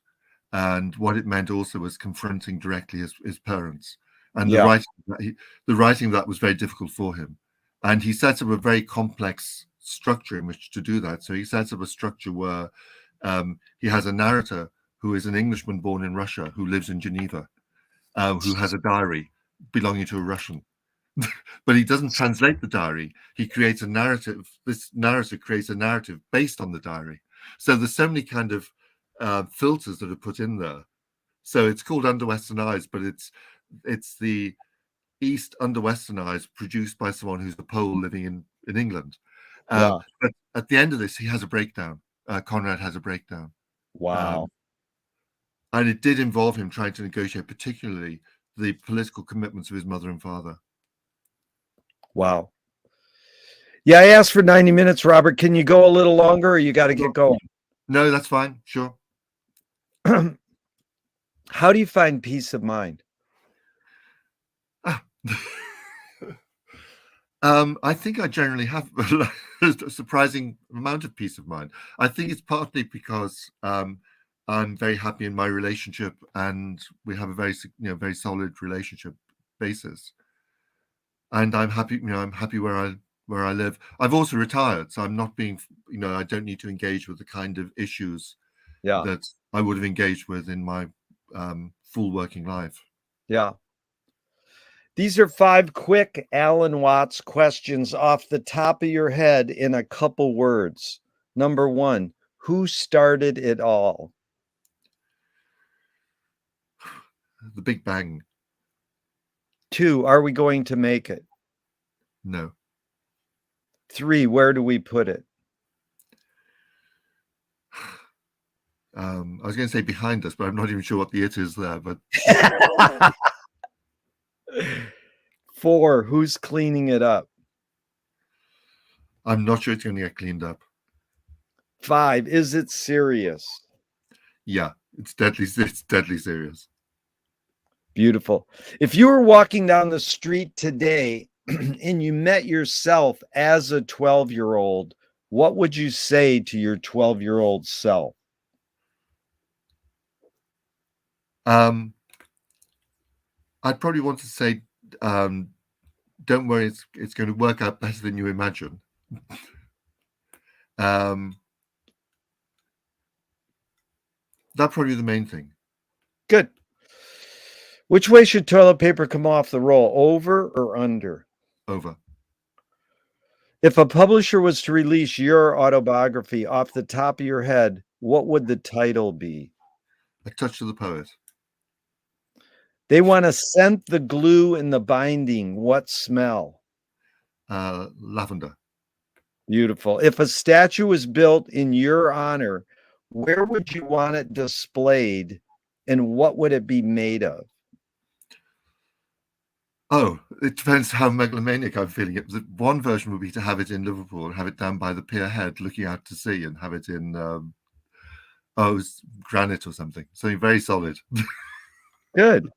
And what it meant also was confronting directly his parents. And Yeah. the writing of that was very difficult for him. And he sets up a very complex structure in which to do that. So he sets up a structure where he has a narrator who is an Englishman born in Russia who lives in Geneva, who has a diary belonging to a Russian. But he doesn't translate the diary. He creates a narrative. This narrator creates a narrative based on the diary. So there's so many kind of filters that are put in there. So it's called Under Western Eyes, but it's the East Under Western Eyes produced by someone who's a Pole living in England. Yeah. But at the end of this, he has a breakdown. Conrad has a breakdown. Wow. And it did involve him trying to negotiate, particularly the political commitments of his mother and father. Wow. Yeah, I asked for 90 minutes, Robert. Can you go a little longer or you got to get going? No, that's fine. Sure. How do you find peace of mind? I think I generally have a surprising amount of peace of mind. I think it's partly because I'm very happy in my relationship, and we have a very solid relationship basis. And I'm happy, I'm happy where I live. I've also retired, so I'm not being, I don't need to engage with the kind of issues that I would have engaged with in my full working life. Yeah. These are 5 quick Alan Watts questions off the top of your head in a couple words. Number 1, who started it all? The Big Bang. 2, are we going to make it? No. 3, where do we put it? I was going to say behind us, but I'm not even sure what the it is there. But 4, who's cleaning it up? I'm not sure it's going to get cleaned up. 5, is it serious? Yeah, it's deadly serious. Beautiful. If you were walking down the street today and you met yourself as a 12-year-old, what would you say to your 12-year-old self? I'd probably want to say, don't worry, it's going to work out better than you imagine. That's probably the main thing. Good. Which way should toilet paper come off the roll, over or under? Over. If a publisher was to release your autobiography off the top of your head, what would the title be? A Touch of the Poet. They want to scent the glue in the binding. What smell? Lavender. Beautiful. If a statue was built in your honor, where would you want it displayed and what would it be made of? Oh, it depends how megalomaniac I'm feeling. One version would be to have it in Liverpool, have it down by the pier head, looking out to sea, and have it in granite or something very solid. Good.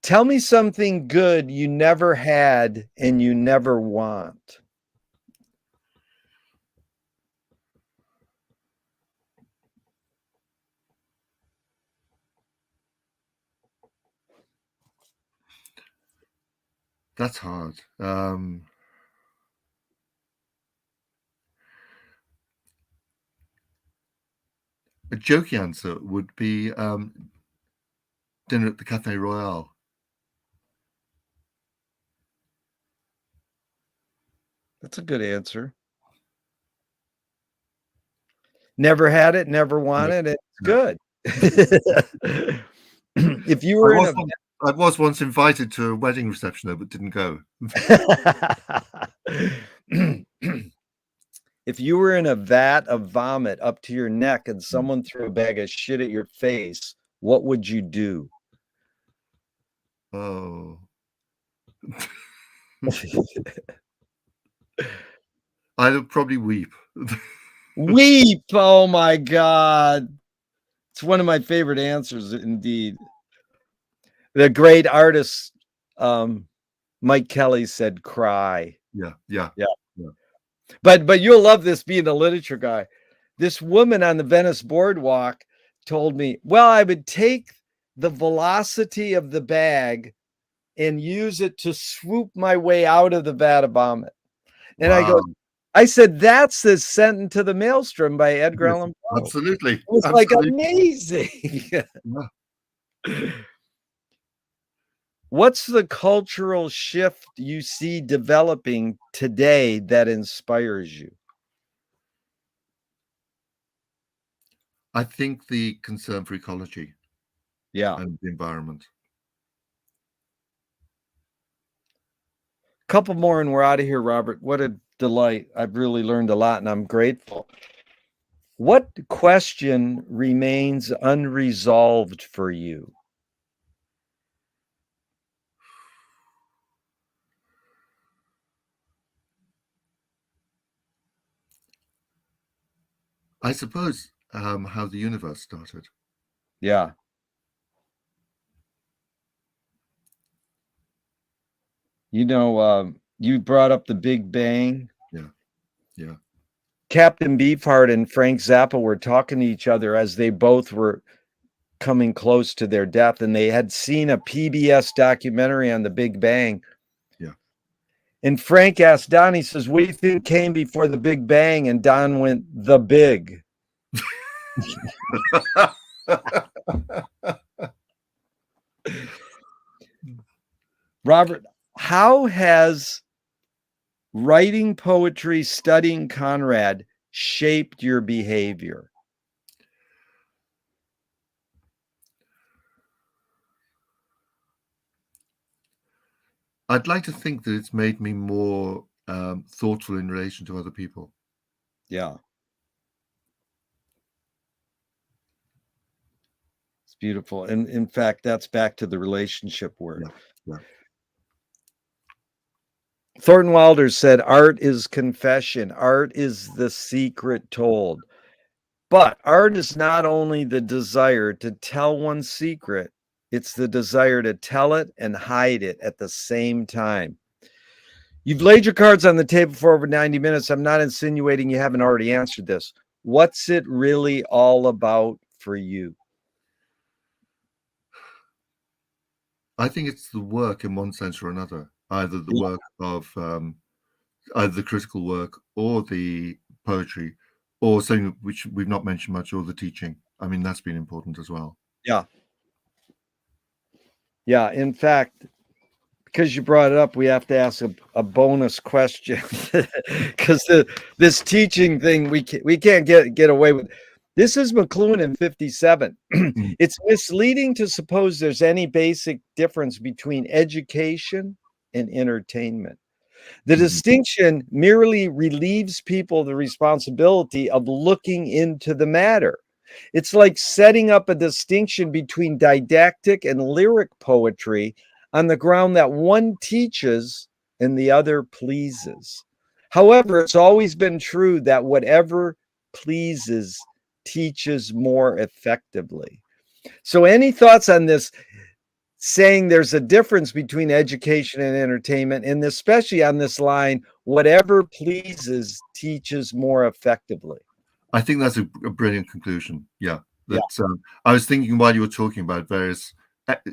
Tell me something good you never had and you never want. That's hard. A jokey answer would be dinner at the Cafe Royale. That's a good answer. Never had it, never wanted it. It's good. If you were I was once invited to a wedding reception though, but didn't go. If you were in a vat of vomit up to your neck and someone threw a bag of shit at your face, what would you do? Oh. I would probably weep. Weep. Oh my God. It's one of my favorite answers, indeed. The great artist, Mike Kelly, said cry. Yeah. But you'll love this being a literature guy. This woman on the Venice boardwalk told me, well, I would take the velocity of the bag and use it to swoop my way out of the vat of vomit. And wow. I said, that's the Sent to the Maelstrom by Edgar Allan Poe. Absolutely. It was like amazing. Yeah. What's the cultural shift you see developing today that inspires you? I think the concern for ecology and the environment. Couple more and we're out of here, Robert. What a delight. I've really learned a lot and I'm grateful. What question remains unresolved for you? I suppose how the universe started. Yeah. You know, you brought up the Big Bang. Yeah. Captain Beefheart and Frank Zappa were talking to each other as they both were coming close to their death, and they had seen a PBS documentary on the Big Bang. Yeah. And Frank asked Don, he says, what do you think came before the Big Bang? And Don went, the big. Robert, how has writing poetry, studying Conrad shaped your behavior? I'd like to think that it's made me more thoughtful in relation to other people. Yeah. It's beautiful. And in fact, that's back to the relationship work. Yeah. Thornton Wilder said, art is confession. Art is the secret told. But art is not only the desire to tell one's secret, it's the desire to tell it and hide it at the same time. You've laid your cards on the table for over 90 minutes. I'm not insinuating you haven't already answered this. What's it really all about for you? I think it's the work in one sense or another, either the work of either the critical work or the poetry, or something which we've not mentioned much, or the teaching. I mean, that's been important as well. Yeah. In fact, because you brought it up, we have to ask a bonus question because this teaching thing we can't get away with. This is McLuhan in 57. It's misleading to suppose there's any basic difference between education and entertainment. The distinction merely relieves people the responsibility of looking into the matter. It's like setting up a distinction between didactic and lyric poetry on the ground that one teaches and the other pleases. However, it's always been true that whatever pleases teaches more effectively. So, any thoughts on this? Saying there's a difference between education and entertainment, and especially on this line, whatever pleases teaches more effectively. I think that's a brilliant conclusion. Yeah. I was thinking while you were talking about various,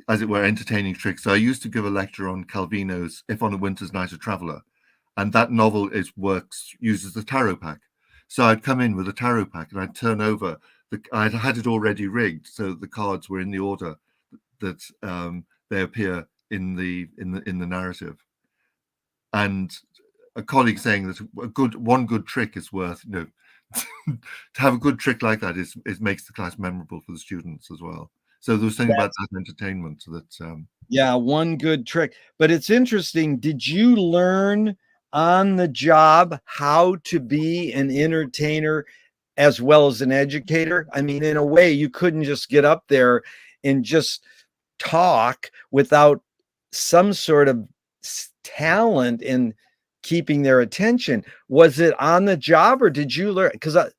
as it were, entertaining tricks. So I used to give a lecture on Calvino's If on a Winter's Night a Traveller, and that novel uses the tarot pack. So I'd come in with a tarot pack and I'd turn over I'd had it already rigged so the cards were in the order that they appear in the narrative. And a colleague saying that one good trick is worth, to have a good trick like that makes the class memorable for the students as well. So there was something about that entertainment that yeah, one good trick. But it's interesting. Did you learn on the job how to be an entertainer as well as an educator? I mean, in a way, you couldn't just get up there and just talk without some sort of talent in keeping their attention. Was it on the job, or did you learn? Because a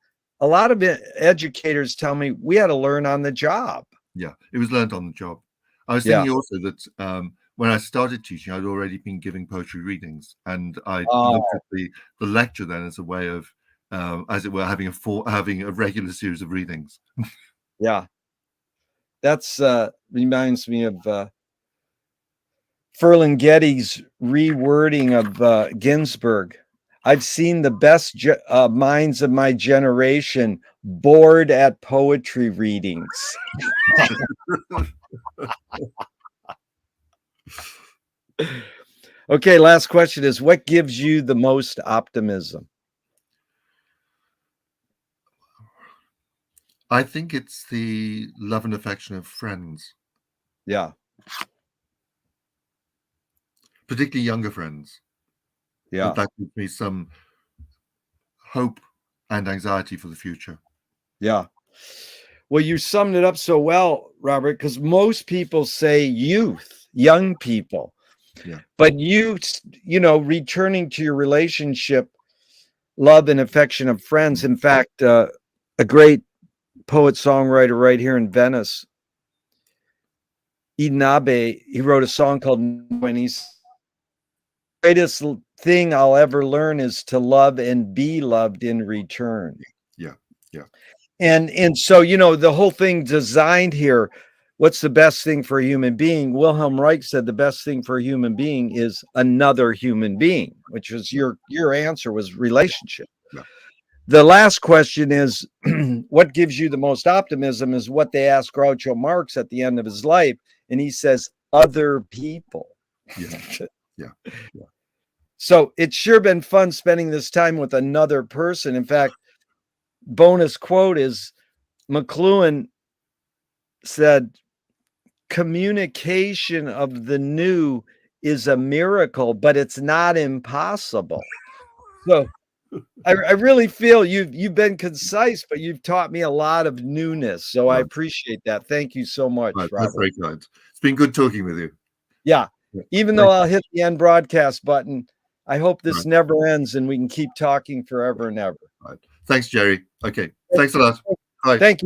lot of educators tell me we had to learn on the job. Yeah, it was learned on the job. I was thinking also that when I started teaching, I'd already been giving poetry readings, and I looked at the lecture then as a way of, as it were, having a regular series of readings. Yeah, that's reminds me of Ferlinghetti's rewording of Ginsberg. I've seen the best minds of my generation bored at poetry readings. Okay, last question is, what gives you the most optimism? I think it's the love and affection of friends. Yeah. Particularly younger friends. Yeah. That gives me some hope and anxiety for the future. Yeah. Well, you summed it up so well, Robert, because most people say youth, young people. Yeah. But returning to your relationship, love and affection of friends. In fact, a great poet songwriter right here in Venice, Eden Abe, he wrote a song called "When He's greatest thing I'll ever learn is to love and be loved in return." Yeah. Yeah. And so, the whole thing designed here, what's the best thing for a human being? Wilhelm Reich said the best thing for a human being is another human being, which was your answer was relationship. Yeah. The last question is, what gives you the most optimism is what they asked Groucho Marx at the end of his life. And he says, other people. Yeah. Yeah. Yeah. So it's sure been fun spending this time with another person. In fact, bonus quote is McLuhan said, communication of the new is a miracle, but it's not impossible. So I really feel you've been concise, but you've taught me a lot of newness. So I appreciate that. Thank you so much, Robert. That's very kind. It's been good talking with you. Yeah. Even though I'll hit the end broadcast button, I hope this never ends and we can keep talking forever and ever. Right. Thanks, Jerry. Okay. Thanks a lot. Bye. Thank you.